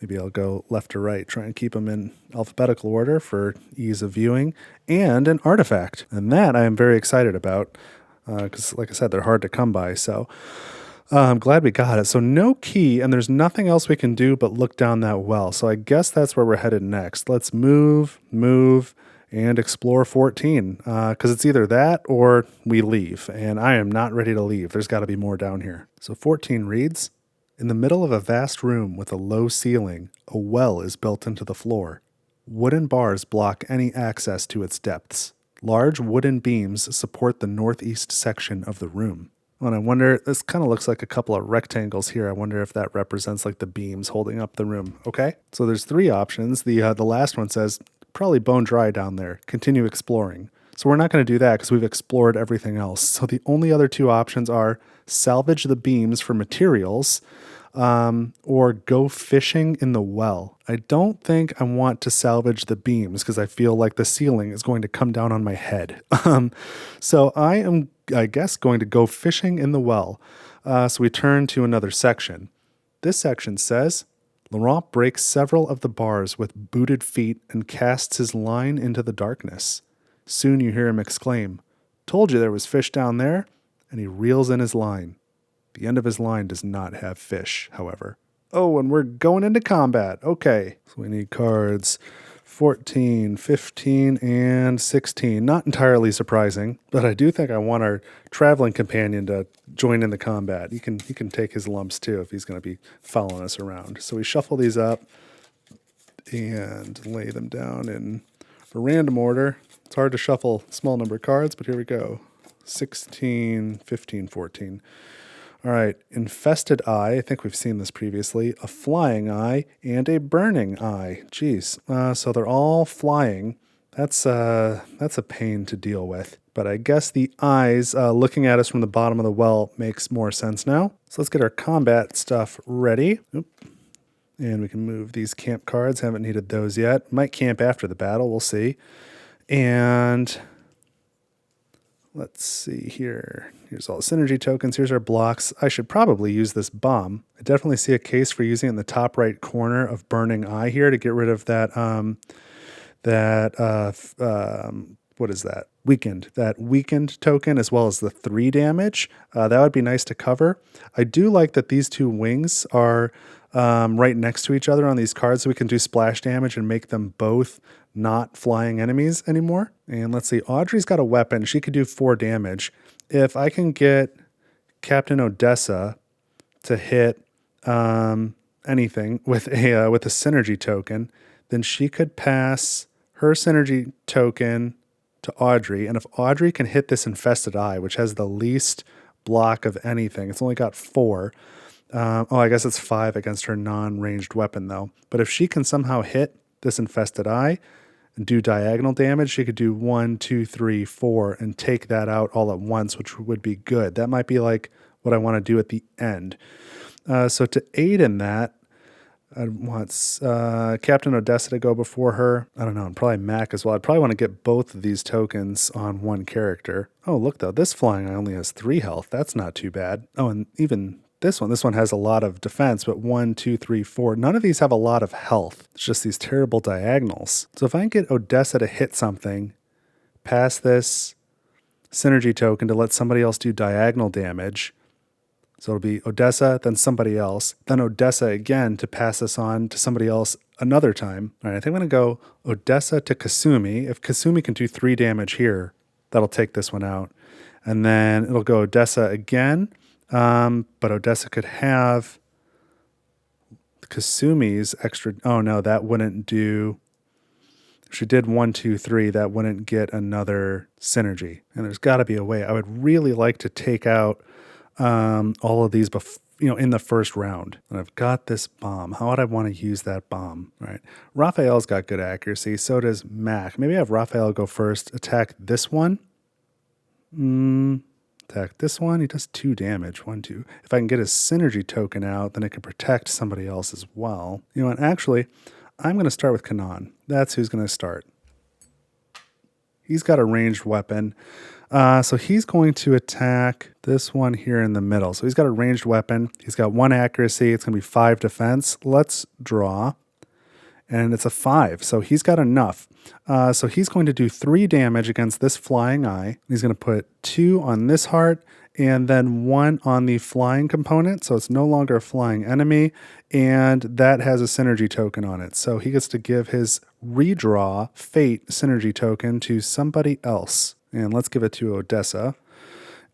maybe I'll go left to right, try and keep them in alphabetical order for ease of viewing, and an artifact. And that I am very excited about because, like I said, they're hard to come by. So I'm glad we got it. So no key, and there's nothing else we can do but look down that well. So I guess that's where we're headed next. Let's move, and explore 14, because it's either that or we leave, and I am not ready to leave. There's got to be more down here. So 14 reads, in the middle of a vast room with a low ceiling, a well is built into the floor. Wooden bars block any access to its depths. Large wooden beams support the northeast section of the room. And I wonder, this kind of looks like a couple of rectangles here. I wonder if that represents like the beams holding up the room. Okay, so there's 3 options. The last one says, probably bone dry down there. Continue exploring. So we're not going to do that because we've explored everything else. So the only other 2 options are salvage the beams for materials, or go fishing in the well. I don't think I want to salvage the beams because I feel like the ceiling is going to come down on my head. So I am, I guess, going to go fishing in the well. So we turn to another section. This section says, Laurent breaks several of the bars with booted feet and casts his line into the darkness. Soon you hear him exclaim, told you there was fish down there, and he reels in his line. The end of his line does not have fish, however. Oh, and we're going into combat. Okay. So we need cards 14, 15, and 16. Not entirely surprising, but I do think I want our traveling companion to join in the combat. He can take his lumps too if he's going to be following us around. So we shuffle these up and lay them down in a random order. It's hard to shuffle small number of cards, but here we go. 16, 15, 14. All right, Infested Eye. I think we've seen this previously. A Flying Eye and a Burning Eye. Jeez. So they're all flying. That's a pain to deal with. But I guess the eyes looking at us from the bottom of the well makes more sense now. So let's get our combat stuff ready. Oop. And we can move these camp cards. Haven't needed those yet. Might camp after the battle. We'll see. And let's see here. Here's all the synergy tokens. Here's our blocks. I should probably use this bomb. I definitely see a case for using it in the top right corner of Burning Eye here to get rid of that, what is that? Weakened. That weakened token as well as the 3 damage. That would be nice to cover. I do like that these two wings are right next to each other on these cards so we can do splash damage and make them both not flying enemies anymore. And let's see, Audrey's got a weapon. She could do 4 damage. If I can get Captain Odessa to hit anything with a synergy token, then she could pass her synergy token to Audrey. And if Audrey can hit this Infested Eye, which has the least block of anything, it's only got 4. I guess it's 5 against her non-ranged weapon though. But if she can somehow hit this Infested Eye and do diagonal damage, she could do 1, 2, 3, 4 and take that out all at once, which would be good. That might be like what I want to do at the end. So to aid in that, I want Captain Odessa to go before her. I don't know, and probably Mac as well. I'd probably want to get both of these tokens on one character. Oh, look though, this Flying Eye only has 3 health. That's not too bad. Oh, and even this one has a lot of defense, but 1, 2, 3, 4. None of these have a lot of health. It's just these terrible diagonals. So if I can get Odessa to hit something, pass this synergy token to let somebody else do diagonal damage. So it'll be Odessa, then somebody else, then Odessa again to pass this on to somebody else another time. All right, I think I'm going to go Odessa to Kasumi. If Kasumi can do 3 damage here, that'll take this one out. And then it'll go Odessa again. But Odessa could have Kasumi's extra. Oh no, that wouldn't do. If she did 1, 2, 3, that wouldn't get another synergy. And there's got to be a way. I would really like to take out all of these in the first round. And I've got this bomb. How would I want to use that bomb? All right. Raphael's got good accuracy. So does Mac. Maybe I have Raphael go first. Attack this one. Attack this one. He does 2 damage. 1, 2. If I can get his synergy token out, then it can protect somebody else as well. You know what? Actually, I'm going to start with Kanan. That's who's going to start. He's got a ranged weapon. So he's going to attack this one here in the middle. So he's got a ranged weapon. He's got 1 accuracy. It's going to be 5 defense. Let's draw. And it's a 5. So he's got enough. So he's going to do 3 damage against this Flying Eye. He's going to put 2 on this heart and then 1 on the flying component. So it's no longer a flying enemy. And that has a synergy token on it. So he gets to give his redraw fate synergy token to somebody else. And let's give it to Odessa.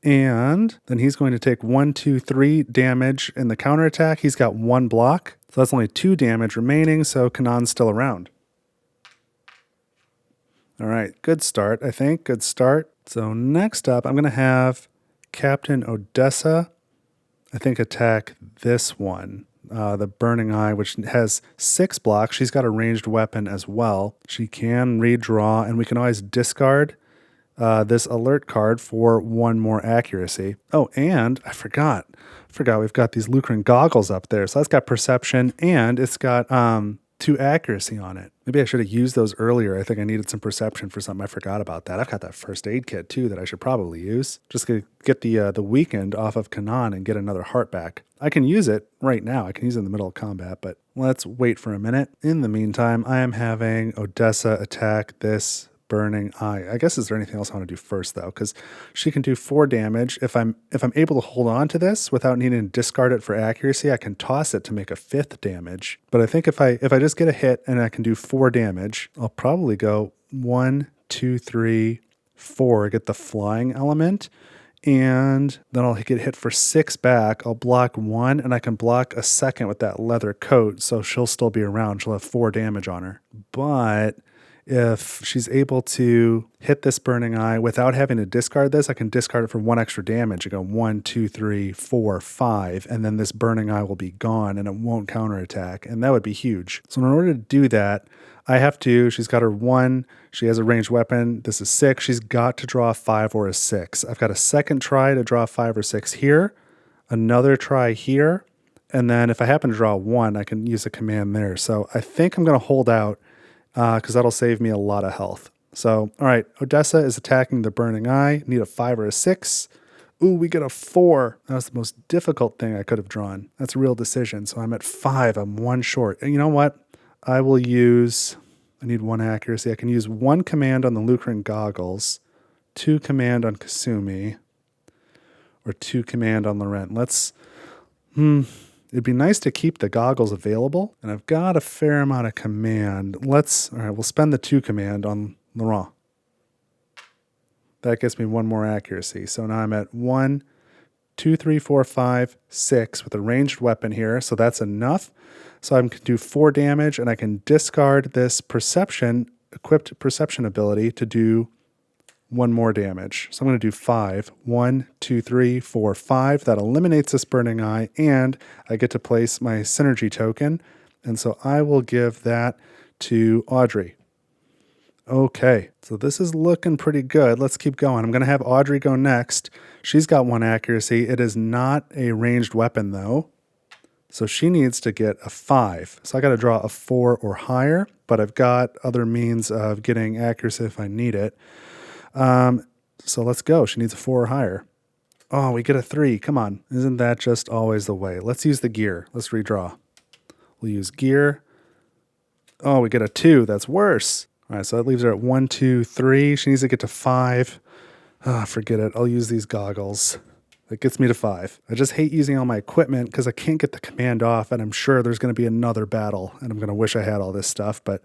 And then he's going to take 1, 2, 3 damage in the counterattack. He's got 1 block. So that's only 2 damage remaining. So Kanan's still around. All right, good start, I think. Good start. So next up, I'm going to have Captain Odessa, I think, attack this one, the Burning Eye, which has 6 blocks. She's got a ranged weapon as well. She can redraw, and we can always discard this alert card for 1 more accuracy. Oh, and I forgot we've got these Lucran goggles up there. So that's got perception, and it's got 2 accuracy on it. Maybe I should have used those earlier. I think I needed some perception for something. I forgot about that. I've got that first aid kit too that I should probably use. Just to get the weakened off of Kanan and get another heart back. I can use it right now. I can use it in the middle of combat, but let's wait for a minute. In the meantime, I am having Odessa attack this burning eye. I guess, is there anything else I want to do first though? Because she can do 4 damage. If I'm able to hold on to this without needing to discard it for accuracy, I can toss it to make a 5th damage. But I think if I just get a hit and I can do 4 damage, I'll probably go 1, 2, 3, 4, get the flying element. And then I'll get hit for 6 back. I'll block 1, and I can block a 2nd with that leather coat, so she'll still be around. She'll have 4 damage on her. But if she's able to hit this burning eye without having to discard this, I can discard it for 1 extra damage. I go 1, 2, 3, 4, 5, and then this burning eye will be gone, and it won't counterattack, and that would be huge. So in order to do that, I have to, she's got her 1, she has a ranged weapon, this is 6, she's got to draw a 5 or a 6. I've got a 2nd try to draw 5 or 6 here, another try here, and then if I happen to draw 1, I can use a command there. So I think I'm going to hold out because that'll save me a lot of health. So, all right, Odessa is attacking the burning eye, need a 5 or a 6. Ooh, we get a 4. That was the most difficult thing I could have drawn. That's a real decision. So I'm at 5, I'm 1 short. And you know what? I will use, I need 1 accuracy. I can use 1 command on the Lucran goggles, 2 command on Kasumi, or 2 command on Laurent. It'd be nice to keep the goggles available, and I've got a fair amount of command. All right, we'll spend the 2 command on Laurent. That gets me 1 more accuracy. So now I'm at 1, 2, 3, 4, 5, 6 with a ranged weapon here. So that's enough. So I can do 4 damage, and I can discard this equipped perception ability to do 1 more damage. So I'm going to do 5. 1, 2, 3, 4, 5. That eliminates this burning eye, and I get to place my synergy token. And so I will give that to Audrey. Okay, so this is looking pretty good. Let's keep going. I'm going to have Audrey go next. She's got 1 accuracy. It is not a ranged weapon, though. So she needs to get a 5. So I got to draw a 4 or higher, but I've got other means of getting accuracy if I need it. So let's go. She needs a 4 or higher. Oh, we get a 3. Come on. Isn't that just always the way? Let's use the gear. Let's redraw. We'll use gear. Oh, we get a 2. That's worse. All right, so that leaves her at 1, 2, 3. She needs to get to 5. Forget it. I'll use these goggles. That gets me to 5. I just hate using all my equipment because I can't get the command off, and I'm sure there's going to be another battle, and I'm going to wish I had all this stuff. But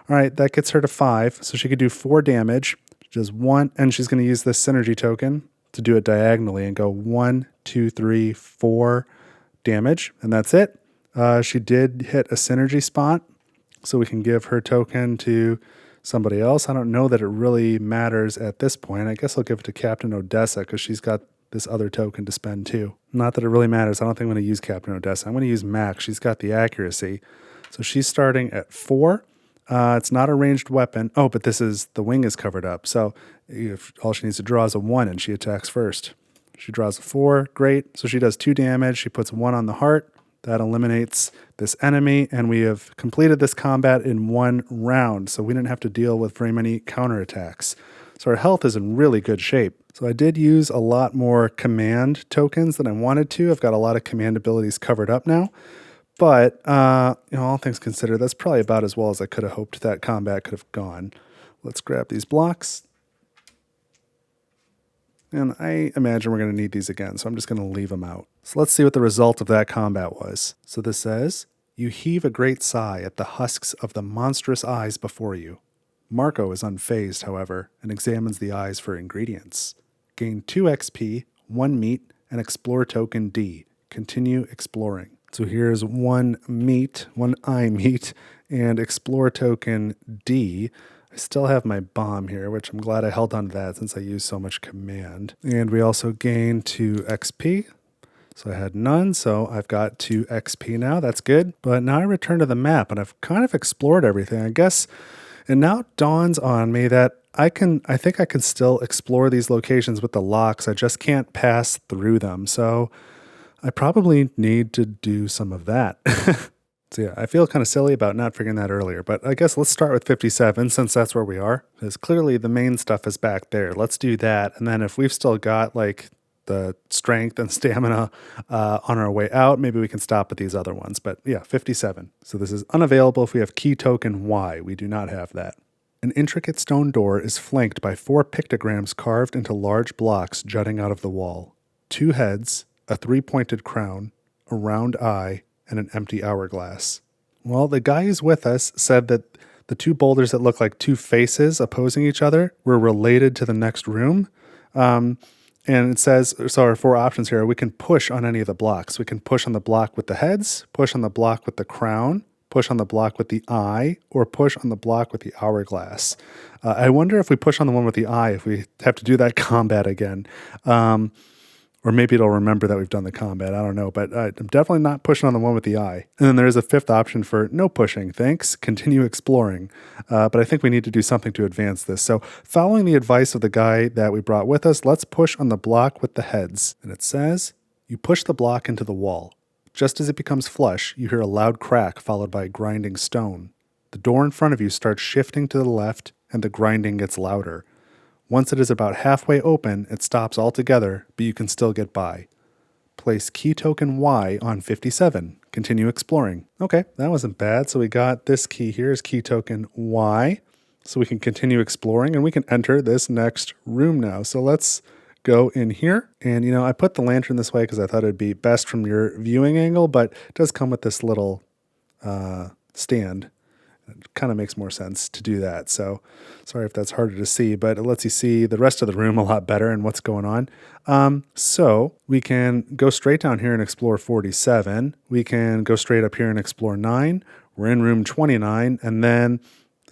all right, that gets her to 5. So she could do 4 damage. Just 1, and she's going to use this synergy token to do it diagonally and go 1, 2, 3, 4 damage, and that's it. She did hit a synergy spot, so we can give her token to somebody else. I don't know that it really matters at this point. I guess I'll give it to Captain Odessa because she's got this other token to spend too. Not that it really matters. I don't think I'm going to use Captain Odessa. I'm going to use Max. She's got the accuracy. So she's starting at 4. It's not a ranged weapon. Oh, but the wing is covered up. So if all she needs to draw is a 1 and she attacks first. She draws a 4. Great. So she does 2 damage. She puts 1 on the heart. That eliminates this enemy, and we have completed this combat in 1 round, so we didn't have to deal with very many counterattacks. So our health is in really good shape. So I did use a lot more command tokens than I wanted to. I've got a lot of command abilities covered up now, but all things considered, that's probably about as well as I could have hoped that combat could have gone. Let's grab these blocks. And I imagine we're going to need these again, so I'm just going to leave them out. So let's see what the result of that combat was. So this says, you heave a great sigh at the husks of the monstrous eyes before you. Marco is unfazed, however, and examines the eyes for ingredients. Gain 2 XP, 1 meat, and explore token D. Continue exploring. So here's 1 meat, 1 eye meat, and explore token D. I still have my bomb here, which I'm glad I held on to that since I used so much command. And we also gain 2 XP. So I had none, so I've got 2 XP now. That's good. But now I return to the map, and I've kind of explored everything, I guess. And now it dawns on me that I think I can still explore these locations with the locks. I just can't pass through them. So I probably need to do some of that. So yeah, I feel kind of silly about not figuring that earlier, but I guess let's start with 57 since that's where we are. Because clearly the main stuff is back there. Let's do that. And then if we've still got like the strength and stamina on our way out, maybe we can stop at these other ones. But yeah, 57. So this is unavailable if we have key token Y. We do not have that. An intricate stone door is flanked by 4 pictograms carved into large blocks jutting out of the wall. 2 heads, a 3-pointed crown, a round eye, and an empty hourglass. Well, the guy who's with us said that the 2 boulders that look like 2 faces opposing each other were related to the next room. And it says, so our 4 options here, we can push on any of the blocks. We can push on the block with the heads, push on the block with the crown, push on the block with the eye, or push on the block with the hourglass. I wonder if we push on the one with the eye, if we have to do that combat again. Or maybe it'll remember that we've done the combat. I don't know, but I'm definitely not pushing on the one with the eye. And then there is a 5th option for no pushing, thanks, continue exploring. But I think we need to do something to advance this. So following the advice of the guy that we brought with us, let's push on the block with the heads. And it says, you push the block into the wall. Just as it becomes flush, you hear a loud crack followed by a grinding stone. The door in front of you starts shifting to the left, and the grinding gets louder. Once it is about halfway open, it stops altogether, but you can still get by. Place key token Y on 57. Continue exploring. Okay, that wasn't bad. So we got this key here is key token Y. So we can continue exploring, and we can enter this next room now. So let's go in here. And, I put the lantern this way because I thought it'd be best from your viewing angle, but it does come with this little stand. It kind of makes more sense to do that. So sorry if that's harder to see, but it lets you see the rest of the room a lot better and what's going on. So we can go straight down here and explore 47. We can go straight up here and explore 9. We're in room 29, and then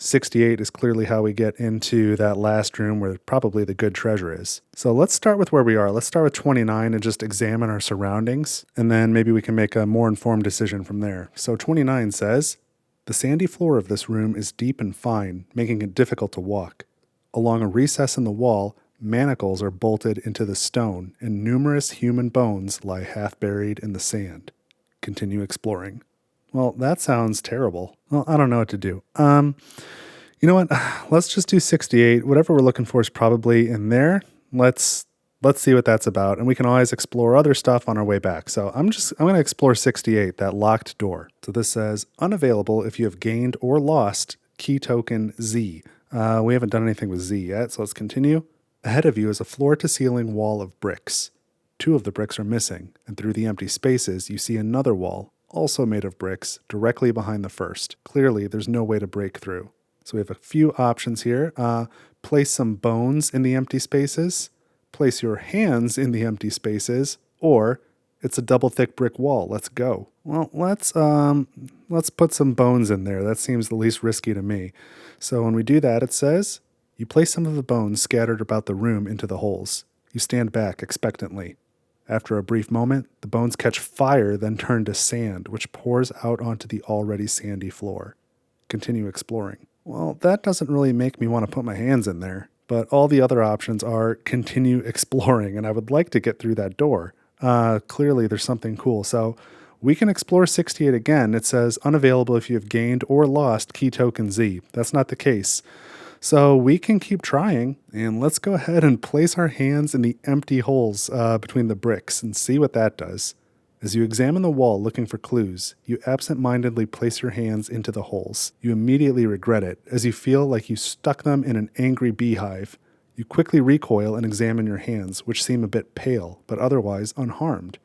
68 is clearly how we get into that last room where probably the good treasure is. So let's start with where we are. Let's start with 29 and just examine our surroundings, and then maybe we can make a more informed decision from there. So 29 says, the sandy floor of this room is deep and fine, making it difficult to walk. Along a recess in the wall, manacles are bolted into the stone, and numerous human bones lie half buried in the sand. Continue exploring. Well, that sounds terrible. Well, I don't know what to do. You know what? Let's just do 68. Whatever we're looking for is probably in there. Let's see what that's about. And we can always explore other stuff on our way back. So I'm going to explore 68, that locked door. So this says unavailable if you have gained or lost key token Z. We haven't done anything with Z yet, so let's continue. Ahead of you is a floor-to-ceiling wall of bricks. 2 of the bricks are missing, and through the empty spaces, you see another wall, also made of bricks, directly behind the first. Clearly, there's no way to break through. So we have a few options here. Place some bones in the empty spaces, place your hands in the empty spaces, or it's a double thick brick wall. Let's go. Well, let's put some bones in there. That seems the least risky to me. So when we do that, it says, you place some of the bones scattered about the room into the holes. You stand back expectantly. After a brief moment, the bones catch fire, then turn to sand, which pours out onto the already sandy floor. Continue exploring. Well, that doesn't really make me want to put my hands in there, but all the other options are continue exploring, and I would like to get through that door. Clearly, there's something cool. So we can explore 68 again. It says unavailable if you have gained or lost key token Z. That's not the case. So we can keep trying, and let's go ahead and place our hands in the empty holes between the bricks and see what that does. As you examine the wall looking for clues, you absent-mindedly place your hands into the holes. You immediately regret it, as you feel like you stuck them in an angry beehive. You quickly recoil and examine your hands, which seem a bit pale, but otherwise unharmed.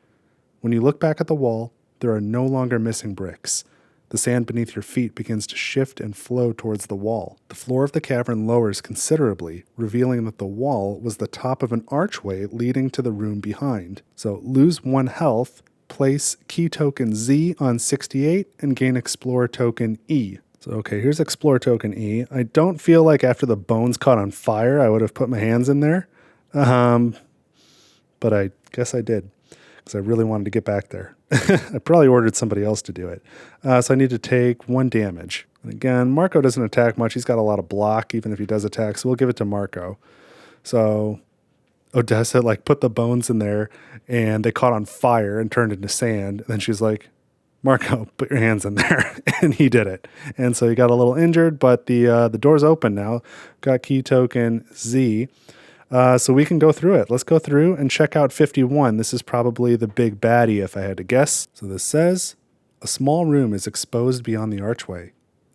When you look back at the wall, there are no longer missing bricks. The sand beneath your feet begins to shift and flow towards the wall. The floor of the cavern lowers considerably, revealing that the wall was the top of an archway leading to the room behind. So lose 1 health, place key token Z on 68, and gain Explorer token E. So okay, here's Explorer token E. I don't feel like after the bones caught on fire, I would have put my hands in there. But I guess I did, because I really wanted to get back there. I probably ordered somebody else to do it. So I need to take 1 damage. And again, Marco doesn't attack much. He's got a lot of block, even if he does attack. So we'll give it to Marco. So Odessa put the bones in there, and they caught on fire and turned into sand. And then she's like, Marco, put your hands in there. And he did it. And so he got a little injured, but the door's open now. Got key token Z. So we can go through it. Let's go through and check out 51. This is probably the big baddie if I had to guess. So this says, a small room is exposed beyond the archway.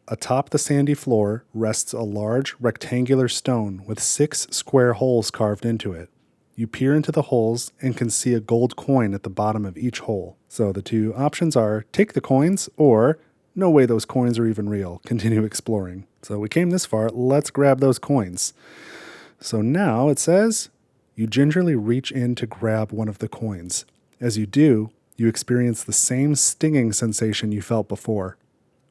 Atop the sandy floor rests a large rectangular stone with 6 square holes carved into it. You peer into the holes and can see a gold coin at the bottom of each hole. So the two options are take the coins or no way those coins are even real. Continue exploring. So we came this far, let's grab those coins. So now it says you gingerly reach in to grab one of the coins. As you do, you experience the same stinging sensation you felt before.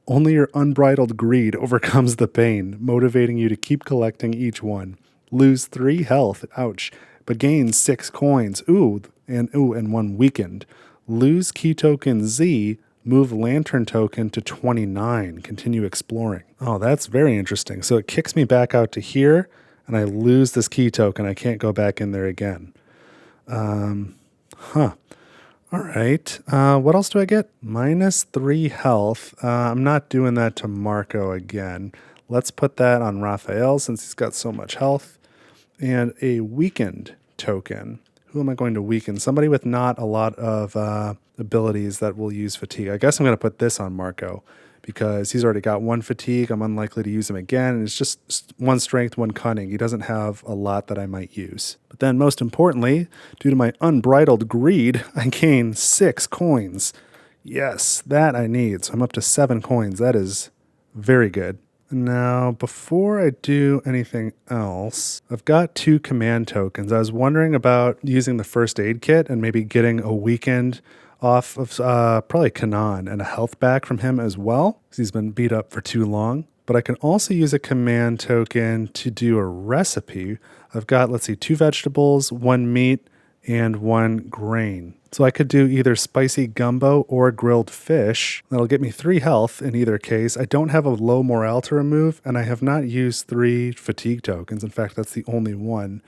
Only your unbridled greed overcomes the pain, motivating you to keep collecting each one. Lose 3 health, ouch, but gain 6 coins, and 1 weakened. Lose key token Z, move lantern token to 29. Continue exploring. Oh, that's very interesting. So it kicks me back out to here, and I lose this key token. I can't go back in there again. All right. What else do I get? -3 health. I'm not doing that to Marco again. Let's put that on Raphael since he's got so much health. And a weakened token. Who am I going to weaken? Somebody with not a lot of abilities that will use fatigue. I guess I'm going to put this on Marco because he's already got 1 fatigue. I'm unlikely to use him again. And it's just 1 strength, 1 cunning. He doesn't have a lot that I might use. But then most importantly, due to my unbridled greed, I gain 6 coins. Yes, that I need. So I'm up to 7 coins. That is very good. Now, before I do anything else, I've got 2 command tokens. I was wondering about using the first aid kit and maybe getting a weakened off of probably Kanan and a health back from him as well, because he's been beat up for too long. But I can also use a command token to do a recipe. I've got, 2 vegetables, 1 meat, and 1 grain. So I could do either spicy gumbo or grilled fish. That'll get me 3 health in either case. I don't have a low morale to remove, and I have not used 3 fatigue tokens. In fact, that's the only one.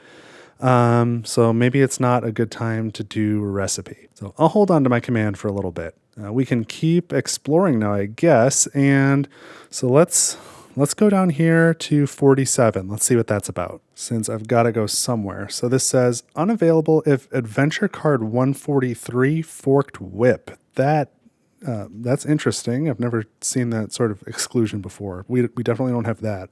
So maybe it's not a good time to do a recipe. So I'll hold on to my command for a little bit. We can keep exploring now, I guess. And so let's go down here to 47. Let's see what that's about, since I've got to go somewhere. So this says, unavailable if adventure card 143 Forked Whip. That's interesting. I've never seen that sort of exclusion before. We definitely don't have that.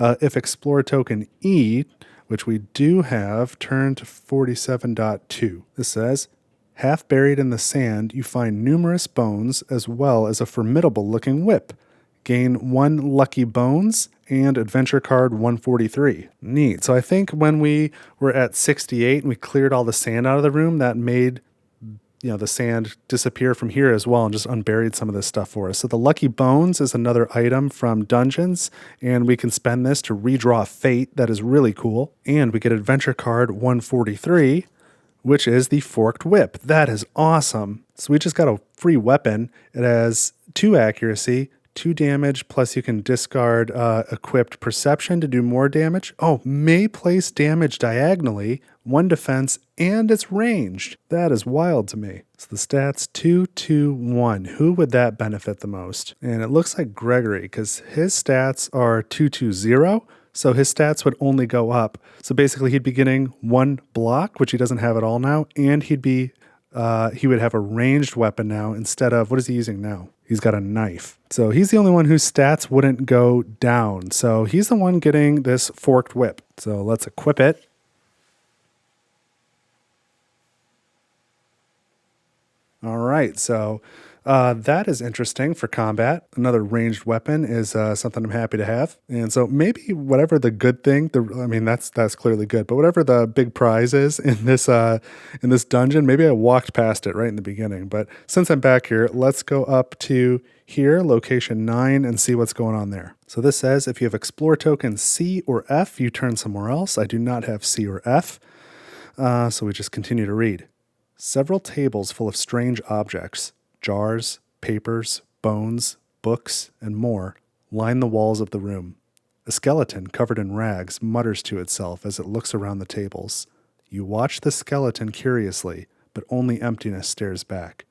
If Explorer token E, which we do have, turn to 47.2. This says, half buried in the sand, you find numerous bones as well as a formidable looking whip. Gain 1 lucky bones and adventure card 143. Neat. So I think when we were at 68 and we cleared all the sand out of the room, that made the sand disappear from here as well and just unburied some of this stuff for us. So the lucky bones is another item from dungeons, and we can spend this to redraw a fate. That is really cool. And we get adventure card 143, which is the forked whip. That is awesome. So we just got a free weapon. It has 2 accuracy, 2 damage, plus you can discard equipped perception to do more damage. Oh, may place damage diagonally, 1 defense, and it's ranged. That is wild to me. So the stats 2, 2, 1. Who would that benefit the most? And it looks like Gregory, because his stats are 2, 2, 0. So his stats would only go up. So basically he'd be getting 1 block, which he doesn't have at all now, and he would have a ranged weapon now instead of, what is he using now? He's got a knife. So he's the only one whose stats wouldn't go down. So he's the one getting this forked whip. So let's equip it. All right, so that is interesting for combat. Another ranged weapon is something I'm happy to have. And so maybe whatever the good thing, that's clearly good, but whatever the big prize is in this dungeon, maybe I walked past it right in the beginning. But since I'm back here, let's go up to here, location 9, and see what's going on there. So this says if you have explore token C or F, you turn somewhere else. I do not have C or F. So we just continue to read. Several tables full of strange objects, jars, papers, bones, books, and more, line the walls of the room. A skeleton covered in rags mutters to itself as it looks around the tables. You watch the skeleton curiously, but only emptiness stares back.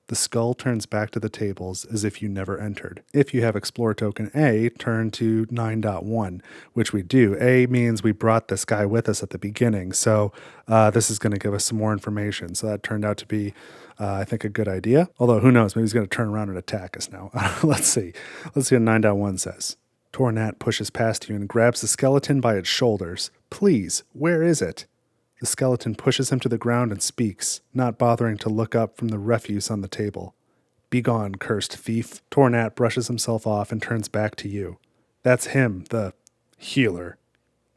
The skull turns back to the tables as if you never entered. If you have Explorer Token A, turn to 9.1, which we do. A means we brought this guy with us at the beginning, so this is going to give us some more information. So that turned out to be I think a good idea. Although, who knows? Maybe he's going to turn around and attack us now. Let's see. Let's see what 9.1 says. Tornat pushes past you and grabs the skeleton by its shoulders. Please, where is it? The skeleton pushes him to the ground and speaks, not bothering to look up from the refuse on the table. Begone, cursed thief. Tornat brushes himself off and turns back to you. That's him, the healer.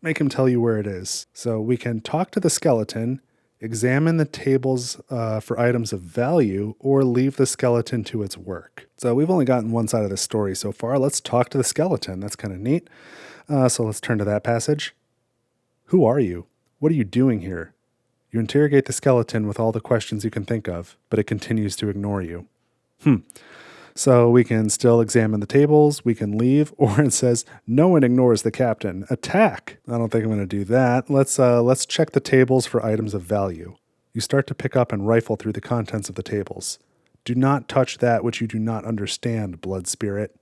Make him tell you where it is. So we can talk to the skeleton, examine the tables for items of value, or leave the skeleton to its work. So we've only gotten one side of the story so far. Let's talk to the skeleton. That's kind of neat. So let's turn to that passage. Who are you? What are you doing here? You interrogate the skeleton with all the questions you can think of, but it continues to ignore you. So we can still examine the tables, we can leave, or it says, no one ignores the captain. Attack! I don't think I'm going to do that. Let's check the tables for items of value. You start to pick up and rifle through the contents of the tables. Do not touch that which you do not understand, blood spirit.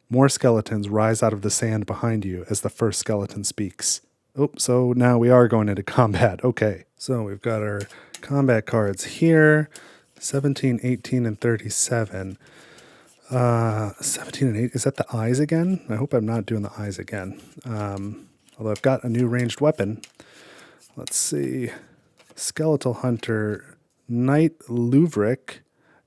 More skeletons rise out of the sand behind you as the first skeleton speaks. Oh, so now we are going into combat. Okay, so we've got our combat cards here. 17, 18, and 37. 17 and 8. Is that the eyes again? I hope I'm not doing the eyes again. Although I've got a new ranged weapon. Let's see. Skeletal Hunter, Knight Luvrik,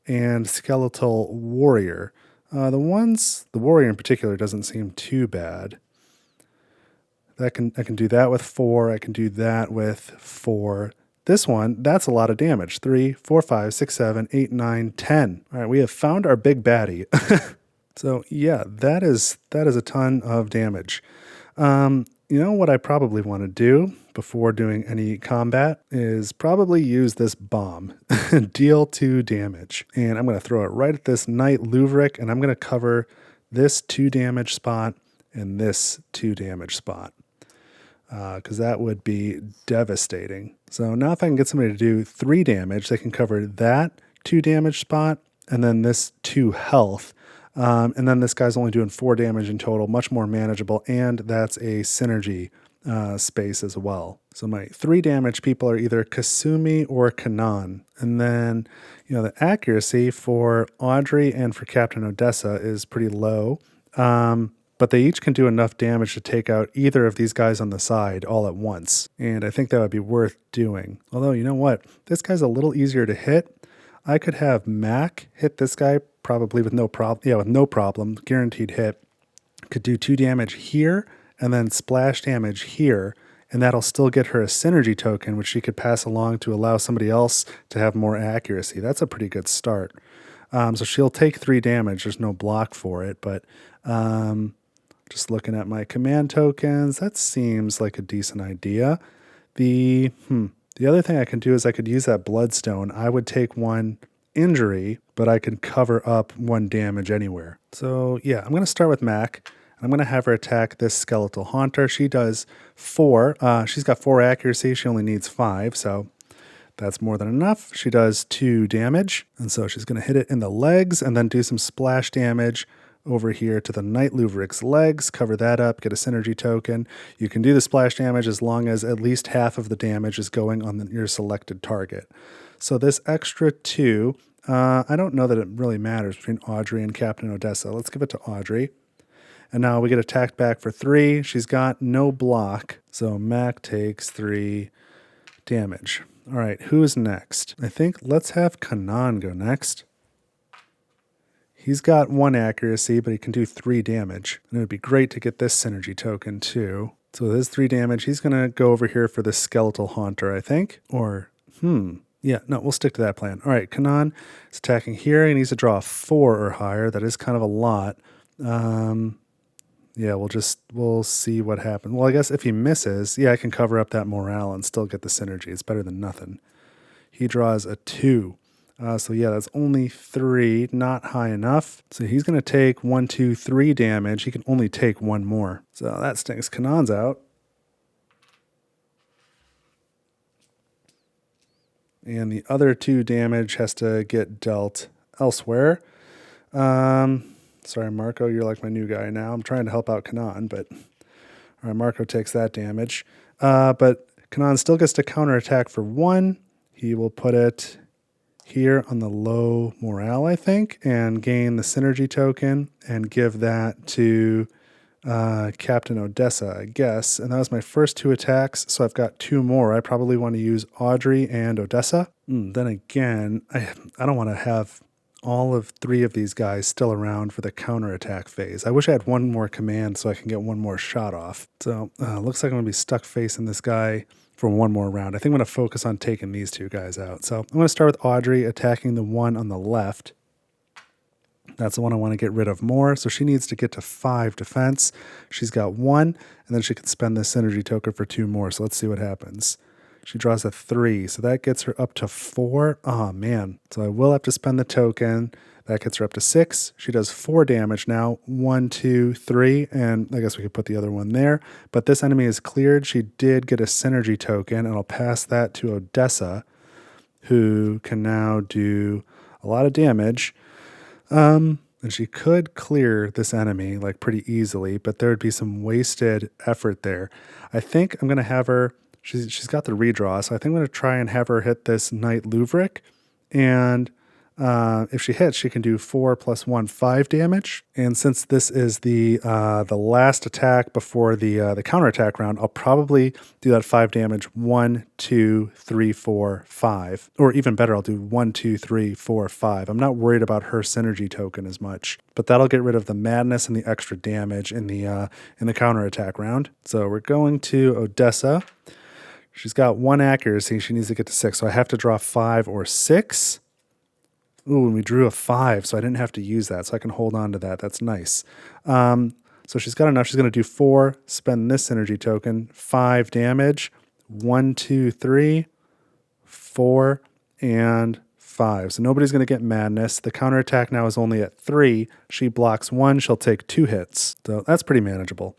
and Skeletal Warrior. The Warrior in particular doesn't seem too bad. I can do that with 4. I can do that with 4. This one, that's a lot of damage. 3, 4, 5, 6, 7, 8, 9, 10. All right, we have found our big baddie. So yeah, that is a ton of damage. You know what I probably want to do before doing any combat is probably use this bomb. Deal 2 damage. And I'm going to throw it right at this Knight Luvrik, and I'm going to cover this 2 damage spot and this 2 damage spot. Because that would be devastating. So now if I can get somebody to do 3 damage, they can cover that 2 damage spot and then this 2 health. And then this guy's only doing 4 damage in total, much more manageable, and that's a synergy space as well. So my 3 damage people are either Kasumi or Kanan. And then, the accuracy for Audrey and for Captain Odessa is pretty low. But they each can do enough damage to take out either of these guys on the side all at once. And I think that would be worth doing. Although, you know what? This guy's a little easier to hit. I could have Mac hit this guy probably with no problem. Yeah, with no problem. Guaranteed hit. Could do 2 damage here and then splash damage here. And that'll still get her a synergy token, which she could pass along to allow somebody else to have more accuracy. That's a pretty good start. So she'll take 3 damage. There's no block for it, but just looking at my command tokens, that seems like a decent idea. The other thing I can do is I could use that bloodstone. I would take 1 injury, but I could cover up 1 damage anywhere. So yeah, I'm going to start with Mac. I'm going to have her attack this Skeletal Haunter. She does 4. She's got 4 accuracy. She only needs 5, so that's more than enough. She does 2 damage, and so she's going to hit it in the legs and then do some splash damage over here to the Knight Luvrik's legs, cover that up, get a synergy token. You can do the splash damage as long as at least half of the damage is going on your selected target. So this extra 2, I don't know that it really matters between Audrey and Captain Odessa. Let's give it to Audrey. And now we get attacked back for 3. She's got no block, so Mac takes 3 damage. All right, who's next? I think let's have Kanan go next. He's got 1 accuracy, but he can do 3 damage. And it would be great to get this synergy token too. So with his 3 damage, he's going to go over here for the Skeletal Haunter, I think. Or, yeah, no, we'll stick to that plan. All right, Kanan is attacking here. He needs to draw a 4 or higher. That is kind of a lot. Yeah, we'll see what happens. Well, I guess if he misses, yeah, I can cover up that morale and still get the synergy. It's better than nothing. He draws a 2. So yeah, that's only 3, not high enough. So he's going to take 1, 2, 3 damage. He can only take 1 more. So that stinks. Kanan's out. And the other 2 damage has to get dealt elsewhere. Sorry, Marco, you're like my new guy now. I'm trying to help out Kanan, but all right, Marco takes that damage. But Kanan still gets to counterattack for 1. He will put it here on the low morale, I think, and gain the synergy token and give that to Captain Odessa, I guess. And that was my first 2 attacks, so I've got 2 more. I probably want to use Audrey and Odessa. Then again, I don't want to have all of 3 of these guys still around for the counterattack phase. I wish I had 1 more command so I can get 1 more shot off. So looks like I'm going to be stuck facing this guy for 1 more round. I think I'm going to focus on taking these 2 guys out. So I'm going to start with Audrey attacking the one on the left. That's the one I want to get rid of more. So she needs to get to 5 defense. She's got 1, and then she can spend this synergy token for 2 more. So let's see what happens. She draws a 3, so that gets her up to 4. Oh, man. So I will have to spend the token. That gets her up to 6. She does 4 damage now. 1, 2, 3, and I guess we could put the other one there. But this enemy is cleared. She did get a synergy token, and I'll pass that to Odessa, who can now do a lot of damage. And she could clear this enemy like pretty easily, but there would be some wasted effort there. I think I'm going to have her, she's got the redraw, so I think I'm going to try and have her hit this Knight Luvrik, and if she hits, she can do 4 + 1, 5 damage. And since this is the last attack before the counterattack round, I'll probably do that 5 damage. 1, 2, 3, 4, 5. Or even better, I'll do 1, 2, 3, 4, 5. I'm not worried about her synergy token as much, but that'll get rid of the madness and the extra damage in the counterattack round. So we're going to Odessa. She's got 1 accuracy. She needs to get to 6, so I have to draw 5 or 6. Ooh, and we drew a 5, so I didn't have to use that, so I can hold on to that. That's nice. So she's got enough. She's going to do 4, spend this synergy token, 5 damage, 1, 2, 3, 4, and 5. So nobody's going to get madness. The counterattack now is only at 3. She blocks 1. She'll take 2 hits. So that's pretty manageable.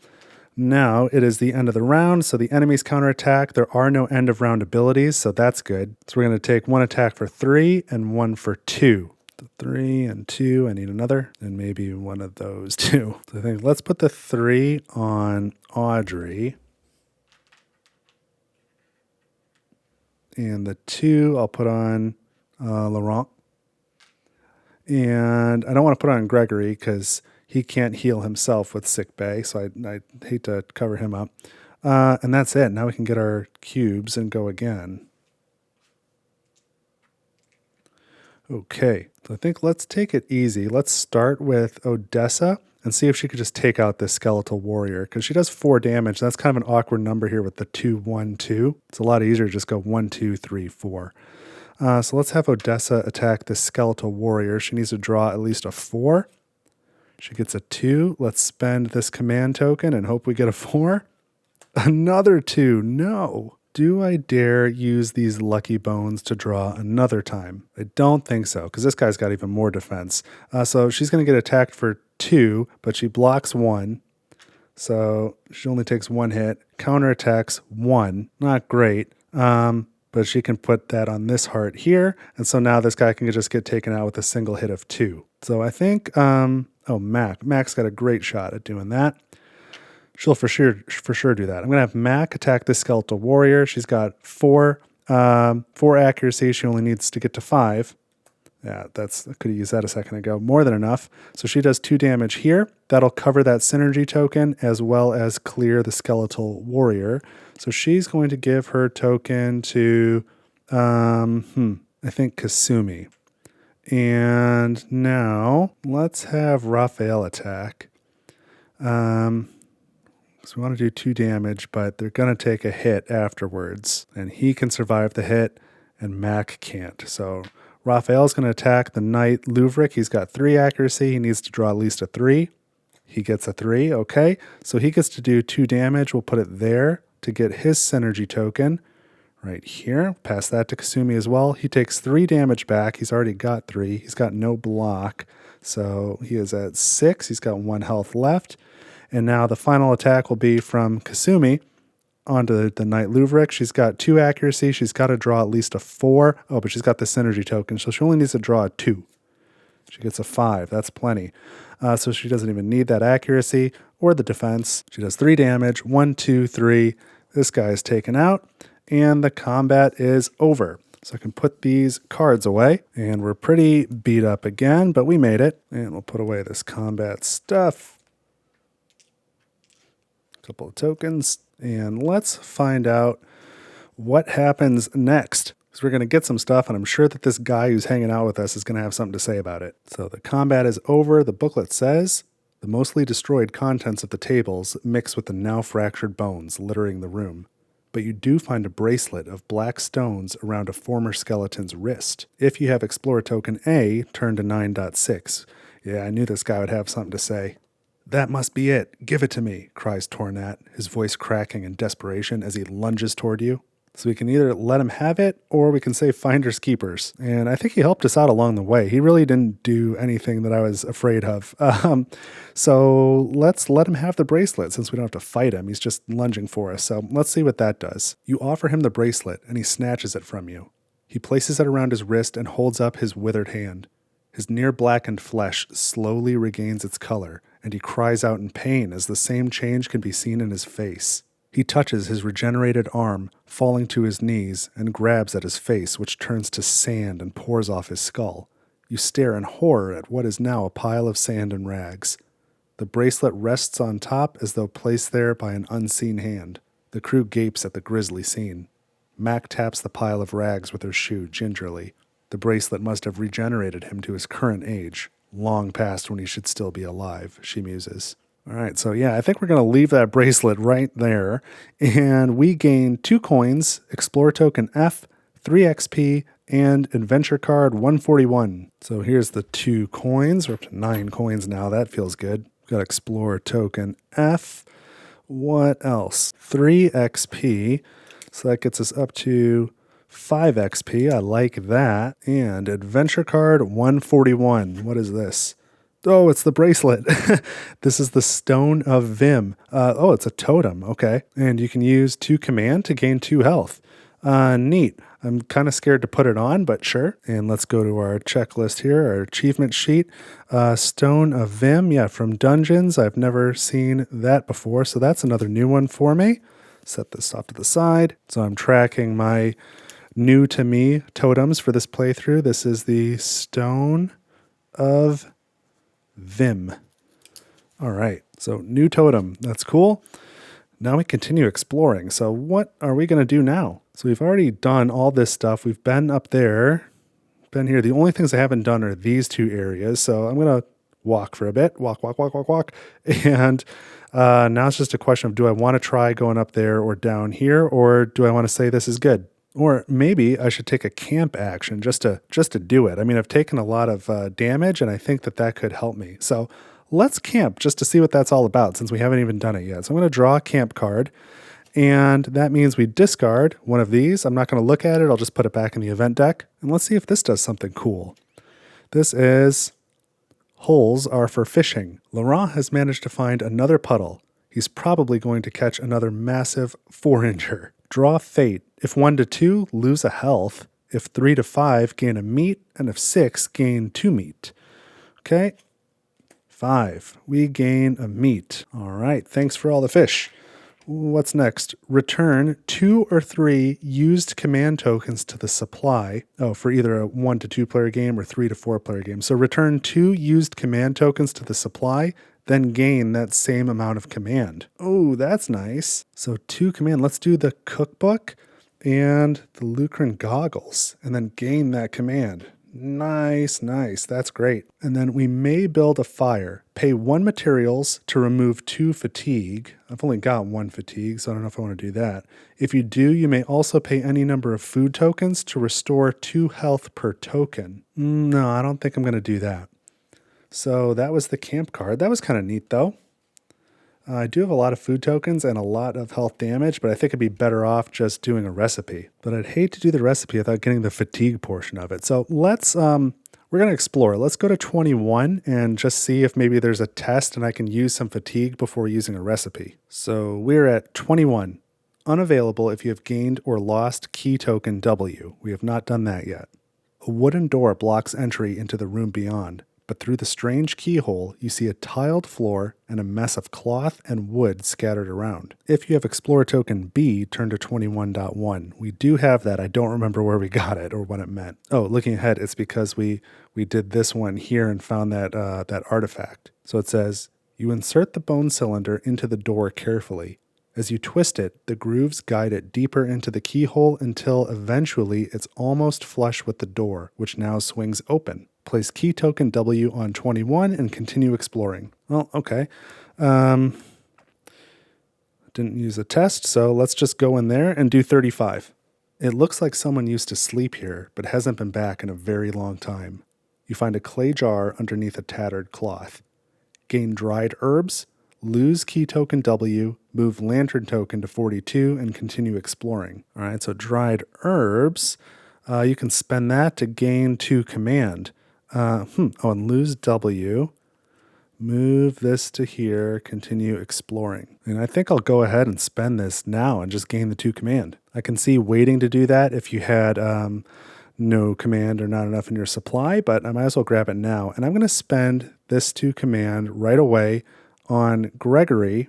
Now it is the end of the round, so the enemy's counterattack. There are no end of round abilities, so that's good. So we're going to take 1 attack for 3 and 1 for 2. So 3 and 2, I need another, and maybe one of those too. So I think let's put the 3 on Audrey. And the 2 I'll put on Laurent. And I don't want to put on Gregory because he can't heal himself with sick bay, so I hate to cover him up. And that's it. Now we can get our cubes and go again. Okay, so I think let's take it easy. Let's start with Odessa and see if she could just take out this skeletal warrior, because she does 4 damage. That's kind of an awkward number here with the 2, 1, 2. It's a lot easier to just go 1, 2, 3, 4. So let's have Odessa attack this skeletal warrior. She needs to draw at least a 4. She gets a 2. Let's spend this command token and hope we get a 4. Another 2. No. Do I dare use these lucky bones to draw another time? I don't think so, because this guy's got even more defense. So she's going to get attacked for 2, but she blocks 1. So she only takes 1 hit. Counterattacks 1. Not great. But she can put that on this heart here. And so now this guy can just get taken out with a single hit of 2. So I think... Mac's got a great shot at doing that. She'll for sure do that. I'm going to have Mac attack this skeletal warrior. She's got 4 accuracy. She only needs to get to 5. Yeah, I could have used that a second ago. More than enough. So she does 2 damage here. That'll cover that synergy token as well as clear the skeletal warrior. So she's going to give her token to, I think Kasumi. And now let's have Raphael attack. So we want to do 2 damage, but they're going to take a hit afterwards. And he can survive the hit, and Mac can't. So Raphael's going to attack the Knight Luvrik. He's got 3 accuracy. He needs to draw at least a 3. He gets a 3. Okay. So he gets to do 2 damage. We'll put it there to get his synergy token. Right here, pass that to Kasumi as well. He takes 3 damage back. He's already got 3. He's got no block. So he is at 6. He's got 1 health left. And now the final attack will be from Kasumi onto the Knight Luvrik. She's got 2 accuracy. She's got to draw at least a 4. Oh, but she's got the synergy token, so she only needs to draw a 2. She gets a 5. That's plenty. So she doesn't even need that accuracy or the defense. She does 3 damage. 1, 2, 3. This guy is taken out. And the combat is over. So I can put these cards away, and we're pretty beat up again, but we made it. And we'll put away this combat stuff. A couple of tokens, and let's find out what happens next. Because we're going to get some stuff, and I'm sure that this guy who's hanging out with us is going to have something to say about it. So the combat is over. The booklet says, the mostly destroyed contents of the tables mix with the now fractured bones littering the room. But you do find a bracelet of black stones around a former skeleton's wrist. If you have Explorer Token A, turn to 9.6. Yeah, I knew this guy would have something to say. That must be it. Give it to me, cries Tornat, his voice cracking in desperation as he lunges toward you. So we can either let him have it, or we can say finders keepers. And I think he helped us out along the way. He really didn't do anything that I was afraid of. So let's let him have the bracelet since we don't have to fight him. He's just lunging for us. So let's see what that does. You offer him the bracelet, and he snatches it from you. He places it around his wrist and holds up his withered hand. His near-blackened flesh slowly regains its color, and he cries out in pain as the same change can be seen in his face. He touches his regenerated arm, falling to his knees, and grabs at his face, which turns to sand and pours off his skull. You stare in horror at what is now a pile of sand and rags. The bracelet rests on top as though placed there by an unseen hand. The crew gapes at the grisly scene. Mac taps the pile of rags with her shoe gingerly. The bracelet must have regenerated him to his current age, long past when he should still be alive, she muses. All right, so yeah, I think we're going to leave that bracelet right there. And we gain 2 coins, Explorer Token F, 3 XP, and Adventure Card 141. So here's the 2 coins. We're up to 9 coins now. That feels good. We've got Explorer Token F. What else? 3 XP. So that gets us up to 5 XP. I like that. And Adventure Card 141. What is this? Oh, it's the bracelet. This is the Stone of Vim. It's a totem. Okay. And you can use 2 command to gain 2 health. Neat. I'm kind of scared to put it on, but sure. And let's go to our checklist here, our achievement sheet. Stone of Vim. Yeah, from Dungeons. I've never seen that before, so that's another new one for me. Set this off to the side. So I'm tracking my new to me totems for this playthrough. This is the Stone of Vim. All right, so new totem. That's cool. Now we continue exploring. So what are we going to do now? So we've already done all this stuff. We've been up there, been here. The only things I haven't done are these 2 areas. So I'm going to walk for a bit. Walk. And now it's just a question of, do I want to try going up there or down here, or do I want to say this is good? Or maybe I should take a camp action just to do it. I mean, I've taken a lot of damage, and I think that could help me. So let's camp just to see what that's all about, since we haven't even done it yet. So I'm going to draw a camp card, and that means we discard one of these. I'm not going to look at it. I'll just put it back in the event deck, and let's see if this does something cool. This is holes are for fishing. Laurent has managed to find another puddle. He's probably going to catch another massive 4-incher. Draw fate. If 1 to 2, lose a health. If 3 to 5, gain a meat. And if 6, gain 2 meat. Okay. 5. We gain a meat. All right. Thanks for all the fish. What's next? Return 2 or 3 used command tokens to the supply. For either a 1 to 2 player game or 3 to 4 player game. So return 2 used command tokens to the supply, then gain that same amount of command. Oh, that's nice. So 2 command. Let's do the cookbook and the Lucran goggles, and then gain that command. Nice. That's great. And then we may build a fire. Pay 1 materials to remove 2 fatigue. I've only got 1 fatigue, so I don't know if I want to do that. If you do, you may also pay any number of food tokens to restore 2 health per token. No, I don't think I'm going to do that. So that was the camp card. That was kind of neat, though. I do have a lot of food tokens and a lot of health damage, but I think I'd be better off just doing a recipe. But I'd hate to do the recipe without getting the fatigue portion of it. So let's, we're going to explore. Let's go to 21 and just see if maybe there's a test and I can use some fatigue before using a recipe. So we're at 21. Unavailable if you have gained or lost key token W. We have not done that yet. A wooden door blocks entry into the room beyond. but through the strange keyhole, you see a tiled floor and a mess of cloth and wood scattered around. If you have Explorer Token B, turn to 21.1. We do have that. I don't remember where we got it or what it meant. Oh, looking ahead, it's because we did this one here and found that artifact. So it says, you insert the bone cylinder into the door carefully. As you twist it, the grooves guide it deeper into the keyhole until eventually it's almost flush with the door, which now swings open. Place key token W on 21 and continue exploring. Well, okay. Didn't use a test, so let's just go in there and do 35. It looks like someone used to sleep here, but hasn't been back in a very long time. You find a clay jar underneath a tattered cloth. Gain dried herbs, lose key token W, move lantern token to 42, and continue exploring. All right, so dried herbs, you can spend that to gain 2 command. And lose W, move this to here, continue exploring. And I think I'll go ahead and spend this now and just gain the 2 command. I can see waiting to do that if you had no command or not enough in your supply, but I might as well grab it now. And I'm going to spend this 2 command right away on Gregory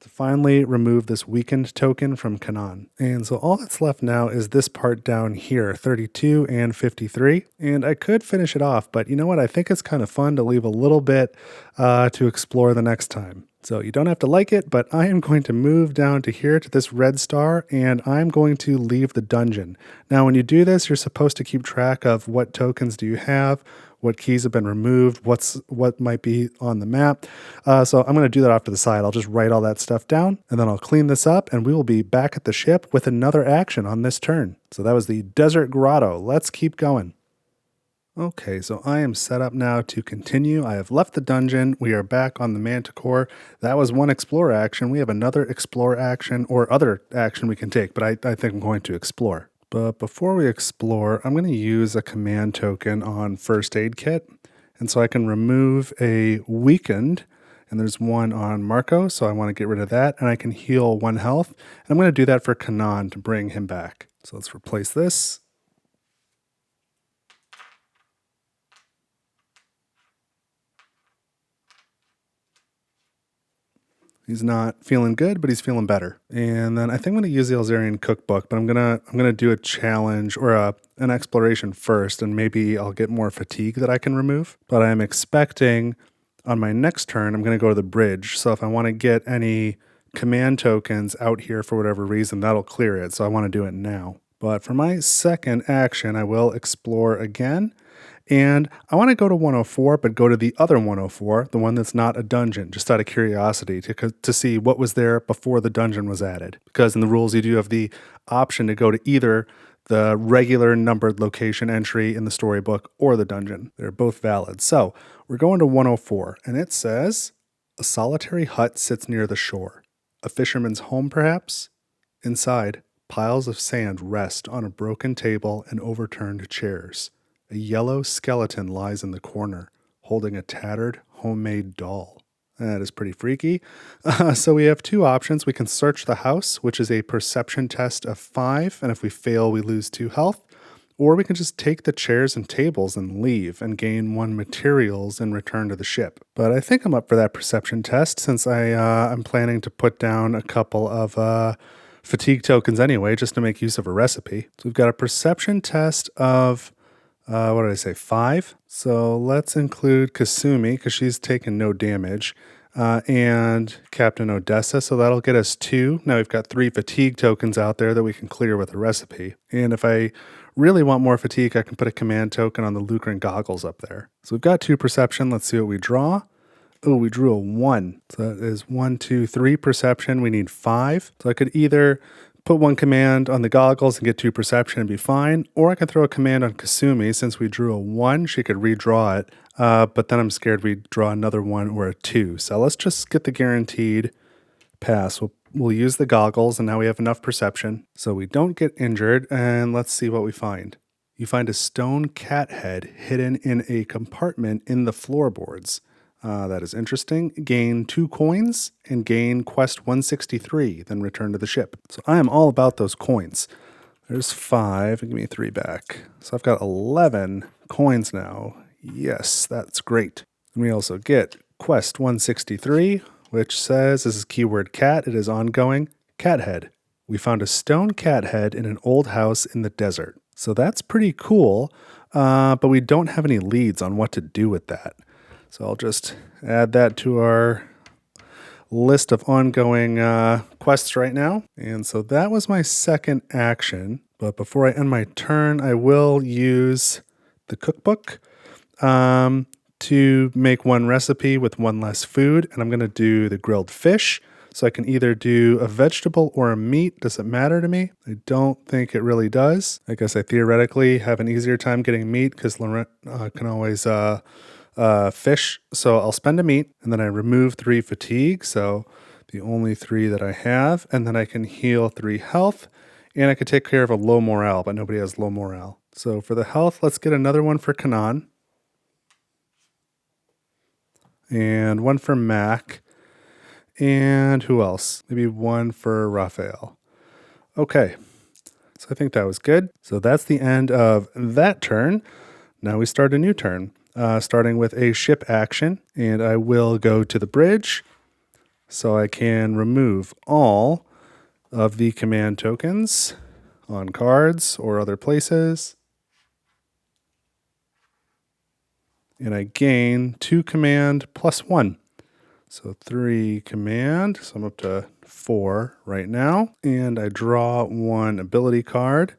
to finally remove this weakened token from Kanan. And so all that's left now is this part down here, 32 and 53. And I could finish it off, but you know what? I think it's kind of fun to leave a little bit to explore the next time. So you don't have to like it, but I am going to move down to here to this red star, and I'm going to leave the dungeon. Now, when you do this, you're supposed to keep track of what tokens do you have, what keys have been removed, what might be on the map. So I'm going to do that off to the side. I'll just write all that stuff down, and then I'll clean this up, and we will be back at the ship with another action on this turn. So that was the Desert Grotto. Let's keep going. Okay, so I am set up now to continue. I have left the dungeon. We are back on the Manticore. That was one explore action. We have another explore action or other action we can take, but I think I'm going to explore. But before we explore, I'm going to use a command token on First Aid Kit. And so I can remove a weakened, and there's one on Marco, so I want to get rid of that. And I can heal 1 health. And I'm going to do that for Kanan to bring him back. So let's replace this. He's not feeling good, but he's feeling better. And then I think I'm going to use the Elzarian cookbook, but I'm gonna do a challenge or an exploration first, and maybe I'll get more fatigue that I can remove. But I'm expecting on my next turn, I'm going to go to the bridge. So if I want to get any command tokens out here for whatever reason, that'll clear it. So I want to do it now. But for my second action, I will explore again. And I want to go to 104, but go to the other 104, the one that's not a dungeon, just out of curiosity to see what was there before the dungeon was added. Because in the rules, you do have the option to go to either the regular numbered location entry in the storybook or the dungeon. They're both valid. So we're going to 104, and it says, a solitary hut sits near the shore. A fisherman's home, perhaps? Inside, piles of sand rest on a broken table and overturned chairs. A yellow skeleton lies in the corner, holding a tattered, homemade doll. That is pretty freaky. So we have 2 options. We can search the house, which is a perception test of 5, and if we fail, we lose 2 health. Or we can just take the chairs and tables and leave and gain 1 materials and return to the ship. But I think I'm up for that perception test since I'm planning to put down a couple of fatigue tokens anyway, just to make use of a recipe. So we've got a perception test of... what did I say, 5? So let's include Kasumi, because she's taken no damage, and Captain Odessa, so that'll get us 2. Now we've got 3 fatigue tokens out there that we can clear with a recipe. And if I really want more fatigue, I can put a command token on the Lucran goggles up there. So we've got 2 perception. Let's see what we draw. Oh, we drew a 1. So that is 1, 2, 3 perception. We need 5. So I could either put 1 command on the goggles and get 2 perception and be fine, or I can throw a command on Kasumi. Since we drew a 1, she could redraw it, but then I'm scared we draw another 1 or a 2. So let's just get the guaranteed pass. We'll use the goggles, and now we have enough perception, so we don't get injured, and let's see what we find. You find a stone cat head hidden in a compartment in the floorboards. That is interesting. Gain 2 coins and gain quest 163, then return to the ship. So I am all about those coins. There's 5. And give me 3 back. So I've got 11 coins now. Yes, that's great. And we also get Quest 163, which says, this is keyword cat. It is ongoing. Cat head. We found a stone cat head in an old house in the desert. So that's pretty cool, but we don't have any leads on what to do with that. So I'll just add that to our list of ongoing quests right now. And so that was my second action. But before I end my turn, I will use the cookbook to make one recipe with one less food. And I'm going to do the grilled fish. So I can either do a vegetable or a meat. Does it matter to me? I don't think it really does. I guess I theoretically have an easier time getting meat because Laurent can always fish. So I'll spend a meat and then I remove 3 fatigue. So the only 3 that I have. And then I can heal 3 health. And I could take care of a low morale, but nobody has low morale. So for the health, let's get another one for Kanan. And one for Mac. And who else? Maybe one for Raphael. Okay, so I think that was good. So that's the end of that turn. Now we start a new turn, starting with a ship action. And I will go to the bridge so I can remove all of the command tokens on cards or other places. And I gain 2 command plus 1. So 3 command, so I'm up to 4 right now. And I draw 1 ability card,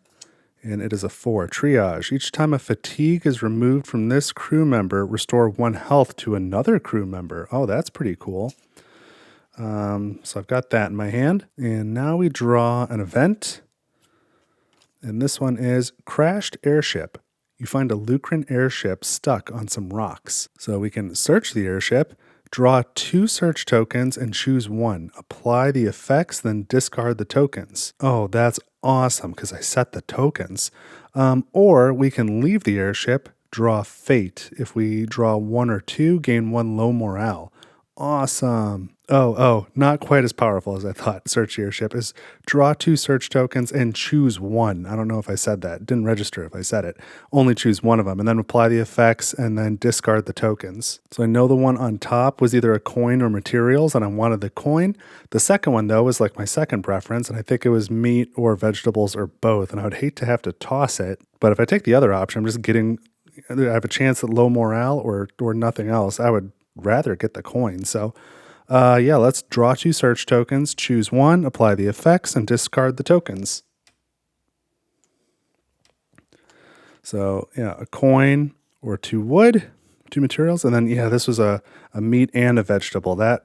and it is a 4, triage. Each time a fatigue is removed from this crew member, restore 1 health to another crew member. Oh, that's pretty cool. So I've got that in my hand. And now we draw an event. And this one is Crashed Airship. You find a Lucran airship stuck on some rocks. So we can search the airship, draw 2 search tokens and choose 1. Apply the effects, then discard the tokens. Oh, that's awesome because I set the tokens. Or we can leave the airship, draw fate. If we draw 1 or 2, gain 1 low morale. Awesome. Oh, not quite as powerful as I thought. Search airship is draw 2 search tokens and choose 1. I don't know if I said that. It didn't register if I said it. Only choose 1 of them and then apply the effects and then discard the tokens. So I know the one on top was either a coin or materials and I wanted the coin. The second one though was like my second preference and I think it was meat or vegetables or both. And I would hate to have to toss it. But if I take the other option, I'm just getting, I have a chance at low morale or nothing else. I would rather get the coin. So yeah, let's draw 2 search tokens, choose 1, apply the effects, and discard the tokens. So yeah, a coin or 2 wood, 2 materials, and then yeah, this was a meat and a vegetable. That,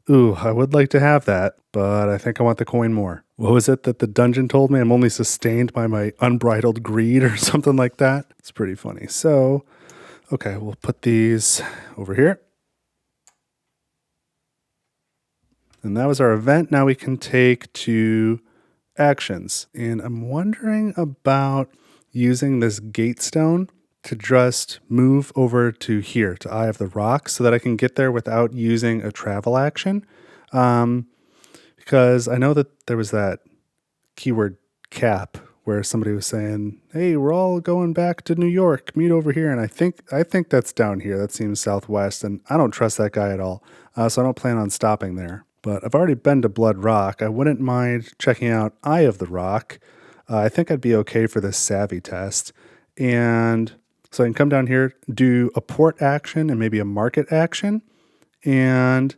ooh, I would like to have that, but I think I want the coin more. What was it that the dungeon told me? I'm only sustained by my unbridled greed or something like that. It's pretty funny. So, okay, we'll put these over here. And that was our event. Now we can take 2 actions. And I'm wondering about using this gate stone to just move over to here, to Eye of the Rock, so that I can get there without using a travel action. Because I know that there was that keyword cap where somebody was saying, hey, we're all going back to New York, meet over here. And I think that's down here. That seems southwest. And I don't trust that guy at all. So I don't plan on stopping there. But I've already been to Blood Rock. I wouldn't mind checking out Eye of the Rock. I think I'd be okay for this savvy test. And so I can come down here, do a port action and maybe a market action. And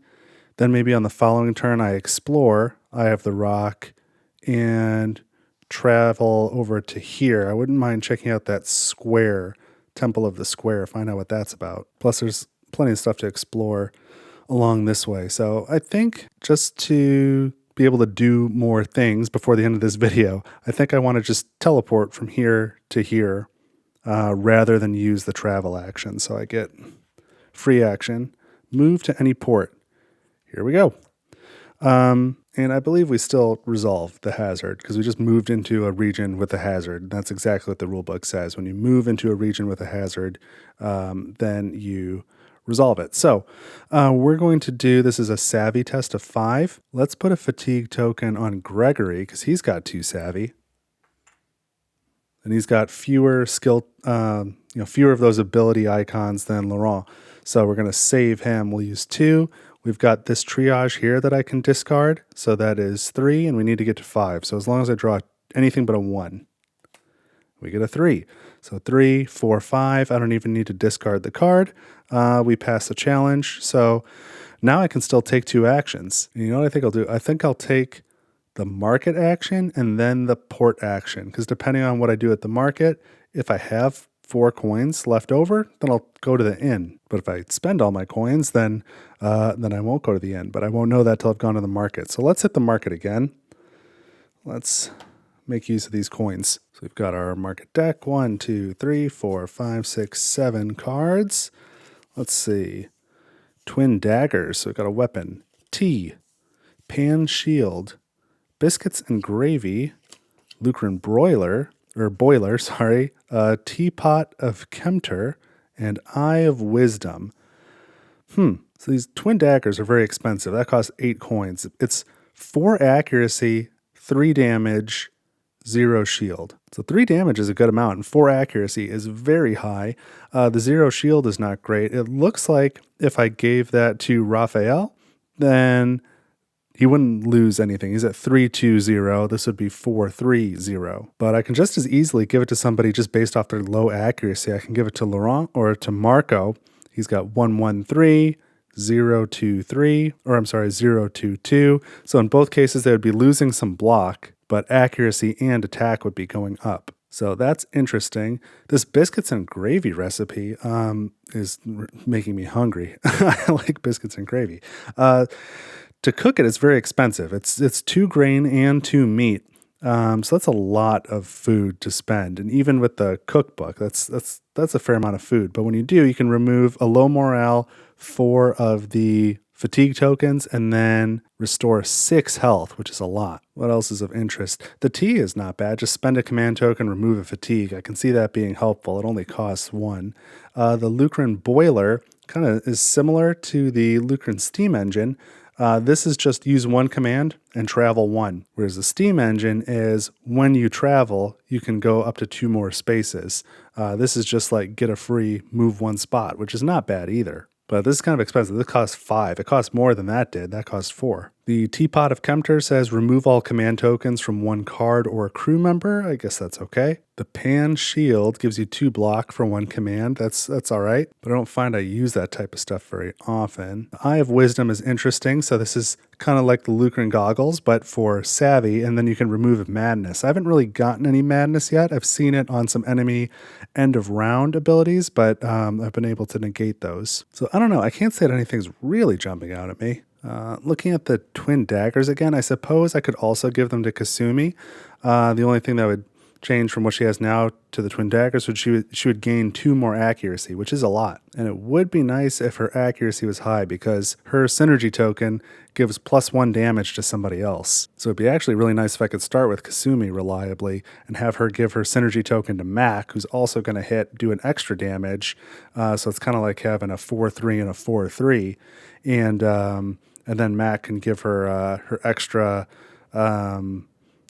then maybe on the following turn, I explore Eye of the Rock and travel over to here. I wouldn't mind checking out that square, Temple of the Square, find out what that's about. Plus, there's plenty of stuff to explore along this way. So I think just to be able to do more things before the end of this video, I think I want to just teleport from here to here rather than use the travel action. So I get free action, move to any port. Here we go. And I believe we still resolve the hazard because we just moved into a region with a hazard. That's exactly what the rulebook says. When you move into a region with a hazard, then you resolve it. So we're going to do, this is a savvy test of 5. Let's put a fatigue token on Gregory because he's got 2 savvy. And he's got fewer fewer of those ability icons than Laurent. So we're going to save him. We'll use 2. We've got this triage here that I can discard. So that is 3, and we need to get to 5. So as long as I draw anything but a 1, we get a 3. So 3, 4, 5. I don't even need to discard the card. We pass the challenge. So now I can still take 2 actions. And you know what I think I'll do? I think I'll take the market action and then the port action, because depending on what I do at the market, if I have 4 coins left over, then I'll go to the inn. But if I spend all my coins, then I won't go to the inn. But I won't know that till I've gone to the market. So let's hit the market again. Let's make use of these coins. So we've got our market deck. 1, 2, 3, 4, 5, 6, 7 cards. Let's see. Twin daggers. So we've got a weapon. Tea. Pan shield. Biscuits and gravy, Lucran boiler, teapot of Kempter, and Eye of Wisdom. So these twin daggers are very expensive. That costs 8 coins. It's 4 accuracy, 3 damage, 0 shield. So 3 damage is a good amount, and 4 accuracy is very high. The 0 shield is not great. It looks like if I gave that to Raphael, then he wouldn't lose anything. He's at 3-2-0. This would be 4-3-0. But I can just as easily give it to somebody just based off their low accuracy. I can give it to Laurent or to Marco. He's got 1-1-3, 0-2-3, or I'm sorry, 0-2-2. So in both cases, they would be losing some block, but accuracy and attack would be going up. So that's interesting. This biscuits and gravy recipe is making me hungry. I like biscuits and gravy. To cook it, it's very expensive. It's 2 grain and 2 meat. So that's a lot of food to spend. And even with the cookbook, that's a fair amount of food. But when you do, you can remove a low morale, 4 of the fatigue tokens, and then restore 6 health, which is a lot. What else is of interest? The tea is not bad. Just spend a command token, remove a fatigue. I can see that being helpful. It only costs 1. The Lucran boiler kind of is similar to the Lucran steam engine. This is just use 1 command and travel 1, whereas the steam engine is when you travel, you can go up to 2 more spaces. This is just like get a free move 1 spot, which is not bad either. But this is kind of expensive. This costs 5. It costs more than that did. That cost 4. The Teapot of Kempter says remove all command tokens from 1 card or a crew member. I guess that's okay. The Pan Shield gives you 2 block for 1 command. That's all right. But I don't find I use that type of stuff very often. The Eye of Wisdom is interesting. So this is kind of like the Lucran Goggles, but for Savvy, and then you can remove Madness. I haven't really gotten any Madness yet. I've seen it on some enemy end of round abilities, but I've been able to negate those. So I don't know. I can't say that anything's really jumping out at me. Looking at the twin daggers again, I suppose I could also give them to Kasumi. The only thing that would change from what she has now to the twin daggers would she would gain 2 more accuracy, which is a lot. And it would be nice if her accuracy was high because her synergy token gives +1 damage to somebody else. So it'd be actually really nice if I could start with Kasumi reliably and have her give her synergy token to Mac, who's also going to do an extra damage. So it's kind of like having a 4-3 and a 4-3. And then Mac can give her her extra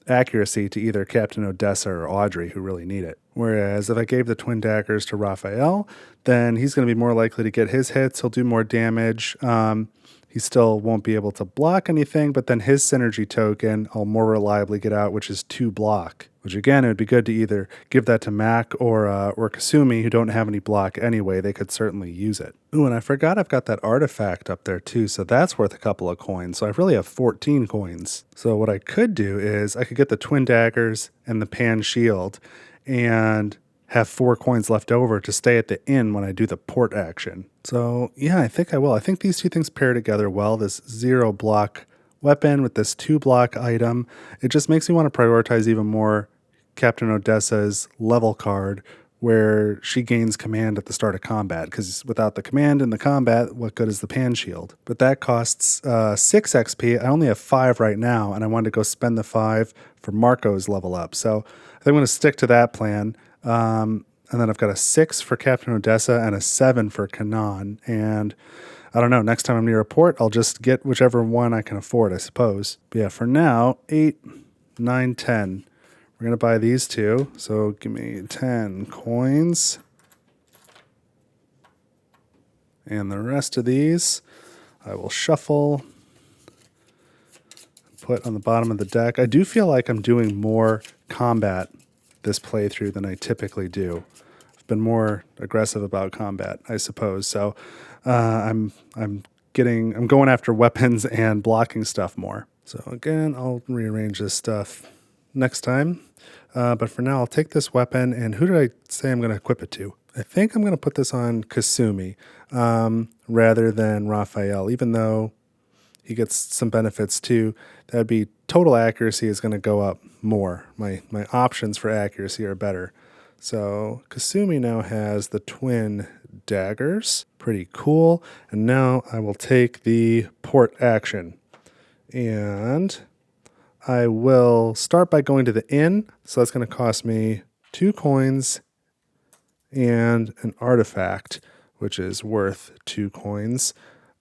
accuracy to either Captain Odessa or Audrey, who really need it. Whereas if I gave the twin daggers to Raphael, then he's going to be more likely to get his hits. He'll do more damage. He still won't be able to block anything, but then his synergy token I'll more reliably get out, which is 2 block. Which again, it would be good to either give that to Mac or Kasumi, who don't have any block anyway. They could certainly use it. Ooh, and I forgot I've got that artifact up there too, so that's worth a couple of coins. So I really have 14 coins. So what I could do is I could get the twin daggers and the pan shield and have 4 coins left over to stay at the inn when I do the port action. So yeah, I think I will. I think these 2 things pair together well. This 0 block weapon with this 2 block item. It just makes me want to prioritize even more Captain Odessa's level card where she gains command at the start of combat, because without the command in the combat, what good is the pan shield? But that costs 6 XP. I only have 5 right now, and I wanted to go spend the 5 for Marco's level up. So I think I'm going to stick to that plan. And then I've got a 6 for Captain Odessa and a 7 for Kanan. And I don't know, next time I'm near a port, I'll just get whichever one I can afford, I suppose. But yeah, for now, 8, 9, 10. We're going to buy these two. So give me 10 coins. And the rest of these I will shuffle, put on the bottom of the deck. I do feel like I'm doing more combat this playthrough than I typically do. I've been more aggressive about combat, I suppose. So I'm going after weapons and blocking stuff more. So again, I'll rearrange this stuff next time. But for now, I'll take this weapon, and who did I say I'm going to equip it to? I think I'm going to put this on Kasumi rather than Raphael, even though he gets some benefits too. That'd be total accuracy is going to go up more. My options for accuracy are better. So Kasumi now has the twin daggers. Pretty cool. And now I will take the port action. And I will start by going to the inn. So that's going to cost me 2 coins and an artifact, which is worth 2 coins.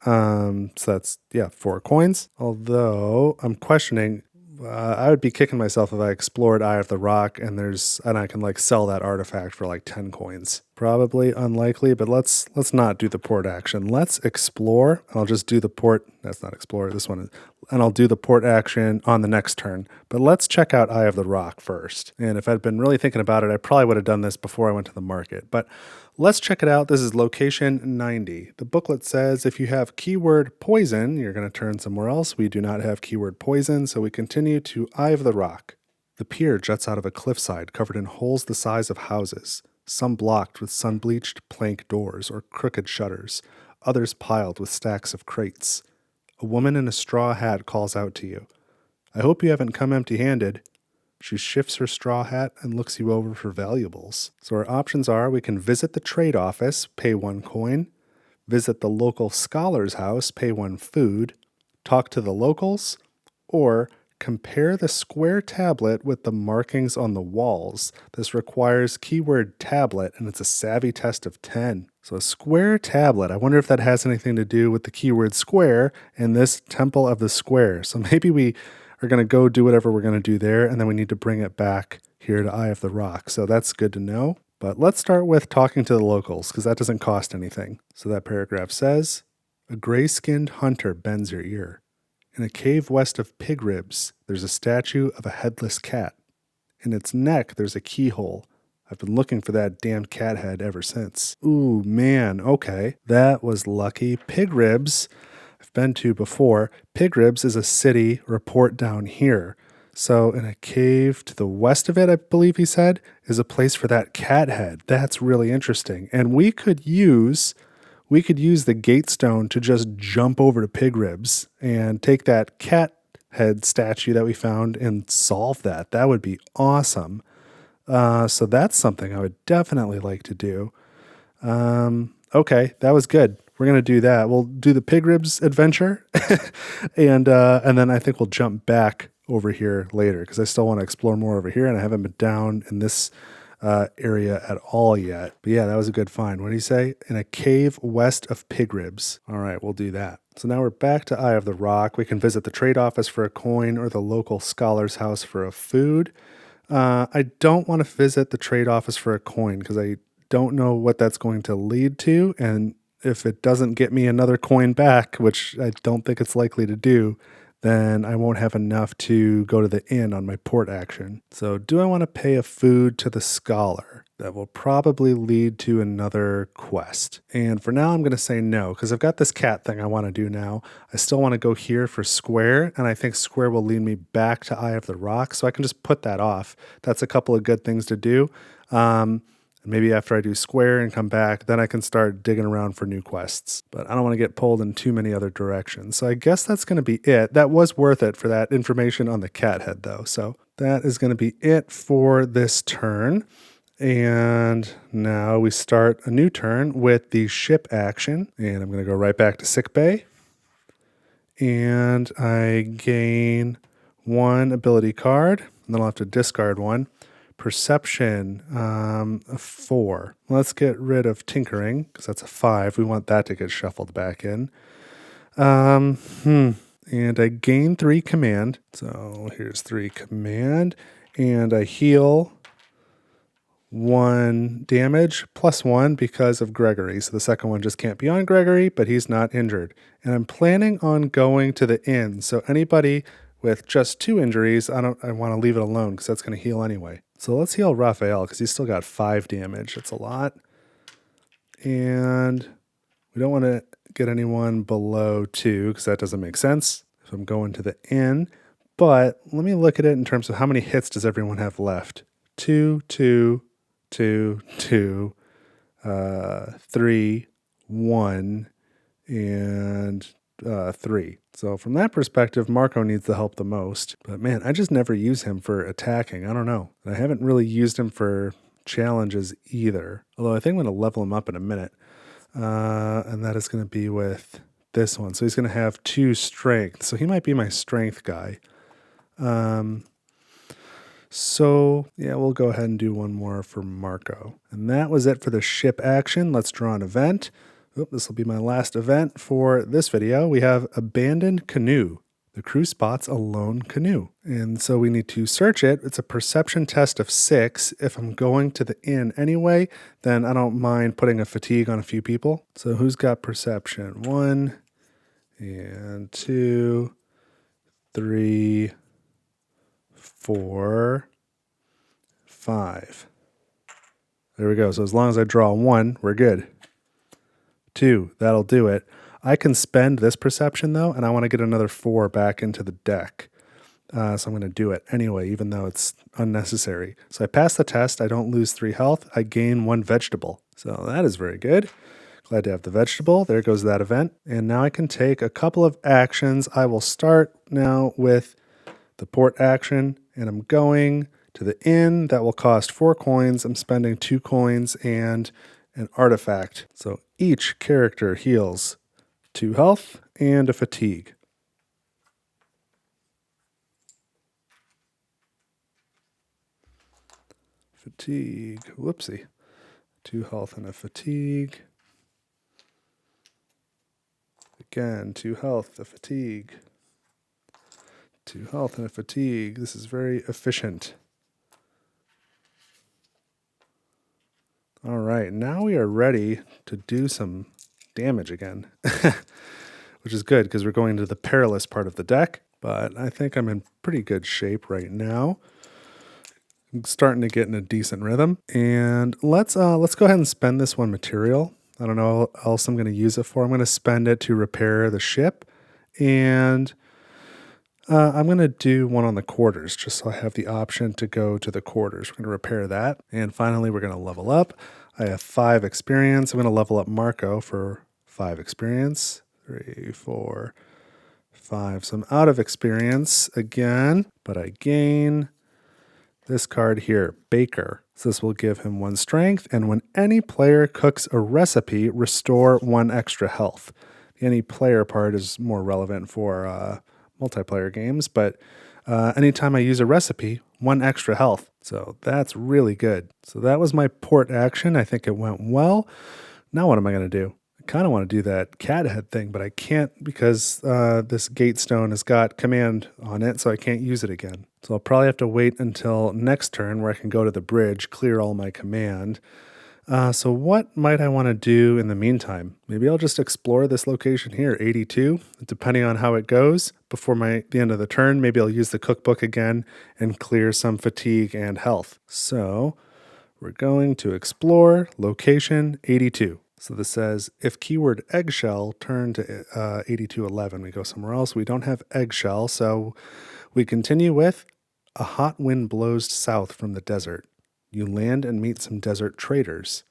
So that's, 4 coins. Although I'm questioning, I would be kicking myself if I explored Eye of the Rock and I can like sell that artifact for like 10 coins. Probably unlikely, but let's not do the port action. Let's explore. I'll just do the port. That's not explore. This one is, and I'll do the port action on the next turn. But let's check out Eye of the Rock first. And if I'd been really thinking about it, I probably would have done this before I went to the market. But let's check it out. This is location 90. The booklet says if you have keyword poison, you're going to turn somewhere else. We do not have keyword poison, so we continue to Eye of the Rock. The pier juts out of a cliffside covered in holes the size of houses, some blocked with sun-bleached plank doors or crooked shutters, others piled with stacks of crates. A woman in a straw hat calls out to you. I hope you haven't come empty-handed. She shifts her straw hat and looks you over for valuables. So our options are we can visit the trade office, pay 1 coin, visit the local scholar's house, pay 1 food, talk to the locals, or compare the square tablet with the markings on the walls. This requires keyword tablet, and it's a savvy test of 10. So a square tablet, I wonder if that has anything to do with the keyword square and this Temple of the Square. So maybe we are going to go do whatever we're going to do there, and then we need to bring it back here to Eye of the Rock. So that's good to know. But let's start with talking to the locals, because that doesn't cost anything. So that paragraph says, a gray-skinned hunter bends your ear. In a cave west of Pig Ribs, there's a statue of a headless cat. In its neck, there's a keyhole. I've been looking for that damned cat head ever since. Ooh, man, okay. That was lucky. Pig Ribs, I've been to before. Pig Ribs is a city or a port down here. So in a cave to the west of it, I believe he said, is a place for that cat head. That's really interesting. And we could use the gate stone to just jump over to Pig Ribs and take that cat head statue that we found and solve that. That would be awesome. So that's something I would definitely like to do. Okay, that was good. We're going to do that. We'll do the Pig Ribs adventure, and then I think we'll jump back over here later because I still want to explore more over here, and I haven't been down in this area at all yet. But yeah, that was a good find. What did he say? In a cave west of Pig Ribs. All right, we'll do that. So now we're back to Eye of the Rock. We can visit the trade office for a coin or the local scholar's house for a food. I don't want to visit the trade office for a coin because I don't know what that's going to lead to. And if it doesn't get me another coin back, which I don't think it's likely to do, then I won't have enough to go to the inn on my port action. So do I want to pay a food to the scholar? That will probably lead to another quest. And for now, I'm going to say no, because I've got this cat thing I want to do now. I still want to go here for Square, and I think Square will lead me back to Eye of the Rock, so I can just put that off. That's a couple of good things to do. Maybe after I do Square and come back, then I can start digging around for new quests. But I don't want to get pulled in too many other directions. So I guess that's going to be it. That was worth it for that information on the cat head, though. So that is going to be it for this turn. And now we start a new turn with the ship action. And I'm going to go right back to sickbay. And I gain 1 ability card. And then I'll have to discard 1. Perception, a 4. Let's get rid of tinkering, because that's a 5. We want that to get shuffled back in. And I gain 3 command. So here's 3 command. and I heal 1 damage plus 1 because of Gregory. So the second one just can't be on Gregory, but he's not injured. And I'm planning on going to the inn. So anybody with just 2 injuries, I want to leave it alone because that's going to heal anyway. So let's heal Raphael because he's still got 5 damage. That's a lot. And we don't want to get anyone below 2 because that doesn't make sense. So I'm going to the inn. But let me look at it in terms of how many hits does everyone have left. 2, 2, 2, 2, 3, 1, and 3. So from that perspective, Marco needs the help the most. But man, I just never use him for attacking. I don't know. I haven't really used him for challenges either. Although I think I'm going to level him up in a minute. And that is going to be with this one. So he's going to have 2 strength. So he might be my strength guy. So yeah, we'll go ahead and do one more for Marco. And that was it for the ship action. Let's draw an event. This will be my last event for this video. We have abandoned canoe. The crew spots a lone canoe. And so we need to search it. It's a perception test of 6. If I'm going to the inn anyway, then I don't mind putting a fatigue on a few people. So who's got perception? 1 and 2, 3, 4, 5. There we go. So as long as I draw 1, we're good. 2, that'll do it. I can spend this perception though, and I want to get another 4 back into the deck. So I'm going to do it anyway, even though it's unnecessary. So I pass the test. I don't lose 3 health. I gain 1 vegetable. So that is very good. Glad to have the vegetable. There goes that event. And now I can take a couple of actions. I will start now with the port action, and I'm going to the inn. That will cost 4 coins. I'm spending 2 coins and an artifact. So each character heals 2 health and a fatigue. Fatigue. Whoopsie. 2 health and a fatigue. Again, 2 health, a fatigue. 2 health and a fatigue. This is very efficient. All right, now we are ready to do some damage again, which is good because we're going to the perilous part of the deck, but I think I'm in pretty good shape right now. I'm starting to get in a decent rhythm, and let's go ahead and spend this 1 material. I don't know what else I'm going to use it for. I'm going to spend it to repair the ship, and I'm going to do 1 on the quarters, just so I have the option to go to the quarters. We're going to repair that. And finally, we're going to level up. I have 5 experience. I'm going to level up Marco for 5 experience. 3, 4, 5. So I'm out of experience again, but I gain this card here, Baker. So this will give him 1 strength. And when any player cooks a recipe, restore 1 extra health. The any player part is more relevant for multiplayer games, but anytime I use a recipe, 1 extra health. So that's really good. So that was my port action. I think it went well. Now what am I going to do? I kind of want to do that cat head thing, but I can't because this gate stone has got command on it, so I can't use it again. So I'll probably have to wait until next turn where I can go to the bridge, clear all my command. So what might I want to do in the meantime? Maybe I'll just explore this location here, 82, depending on how it goes. Before the end of the turn, maybe I'll use the cookbook again and clear some fatigue and health. So we're going to explore location 82. So this says, if keyword eggshell, turn to 8211. We go somewhere else. We don't have eggshell, so we continue with a hot wind blows south from the desert. You land and meet some desert traders.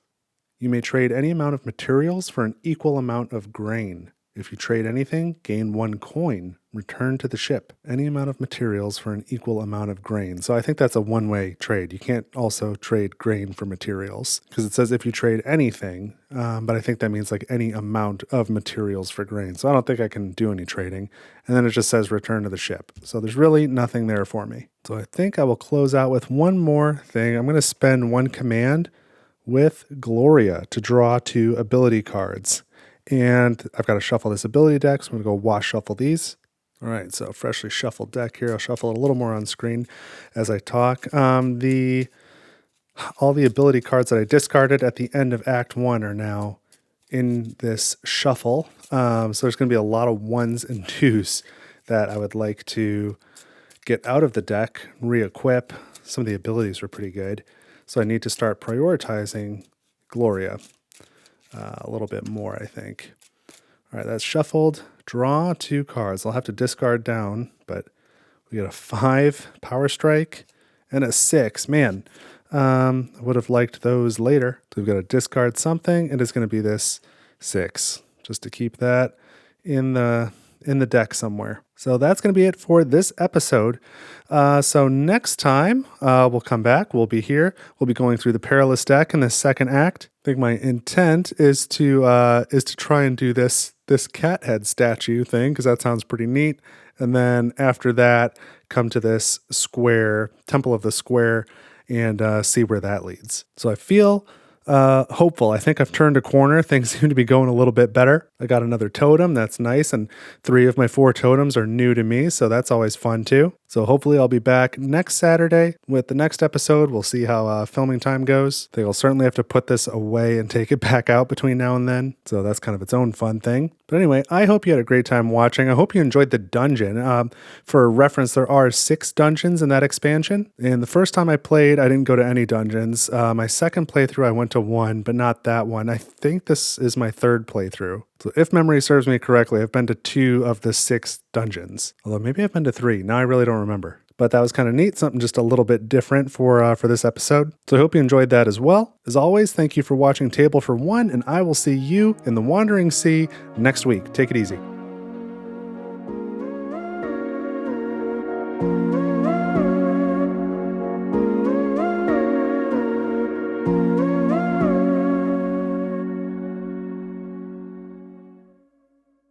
You may trade any amount of materials for an equal amount of grain. If you trade anything, gain 1 coin. Return to the ship. Any amount of materials for an equal amount of grain. So I think that's a one-way trade. You can't also trade grain for materials because it says if you trade anything, but I think that means like any amount of materials for grain. So I don't think I can do any trading. And then it just says return to the ship. So there's really nothing there for me. So I think I will close out with one more thing. I'm going to spend 1 command with Gloria to draw 2 ability cards. And I've got to shuffle this ability deck, so I'm going to go wash shuffle these. All right, so freshly shuffled deck here. I'll shuffle it a little more on screen as I talk. All the ability cards that I discarded at the end of Act 1 are now in this shuffle. So there's going to be a lot of ones and twos that I would like to get out of the deck, re-equip. Some of the abilities are pretty good. So I need to start prioritizing Gloria a little bit more, I think. All right, that's shuffled. Draw 2 cards. I'll have to discard down, but we got a 5 Power Strike and a 6. Man, I would have liked those later. So we've got to discard something, and it's going to be this 6, just to keep that in the deck somewhere. So that's going to be it for this episode. So next time we'll come back. We'll be here. We'll be going through the Perilous deck in the second act. I think my intent is to try and do this cat head statue thing, because that sounds pretty neat. And then after that, come to this square, Temple of the Square, and see where that leads. So I feel hopeful. I think I've turned a corner. Things seem to be going a little bit better. I got another totem. That's nice. And 3 of my 4 totems are new to me, so that's always fun too. So hopefully I'll be back next Saturday with the next episode. We'll see how filming time goes. I think I'll certainly have to put this away and take it back out between now and then. So that's kind of its own fun thing. But anyway, I hope you had a great time watching. I hope you enjoyed the dungeon. For reference, there are 6 dungeons in that expansion. And the first time I played, I didn't go to any dungeons. My second playthrough, I went to 1, but not that one. I think this is my 3rd playthrough. So if memory serves me correctly, I've been to 2 of the 6 dungeons. Although maybe I've been to 3. Now I really don't remember. But that was kind of neat, something just a little bit different for this episode. So I hope you enjoyed that as well. As always, thank you for watching Table for One, and I will see you in the Wandering Sea next week. Take it easy.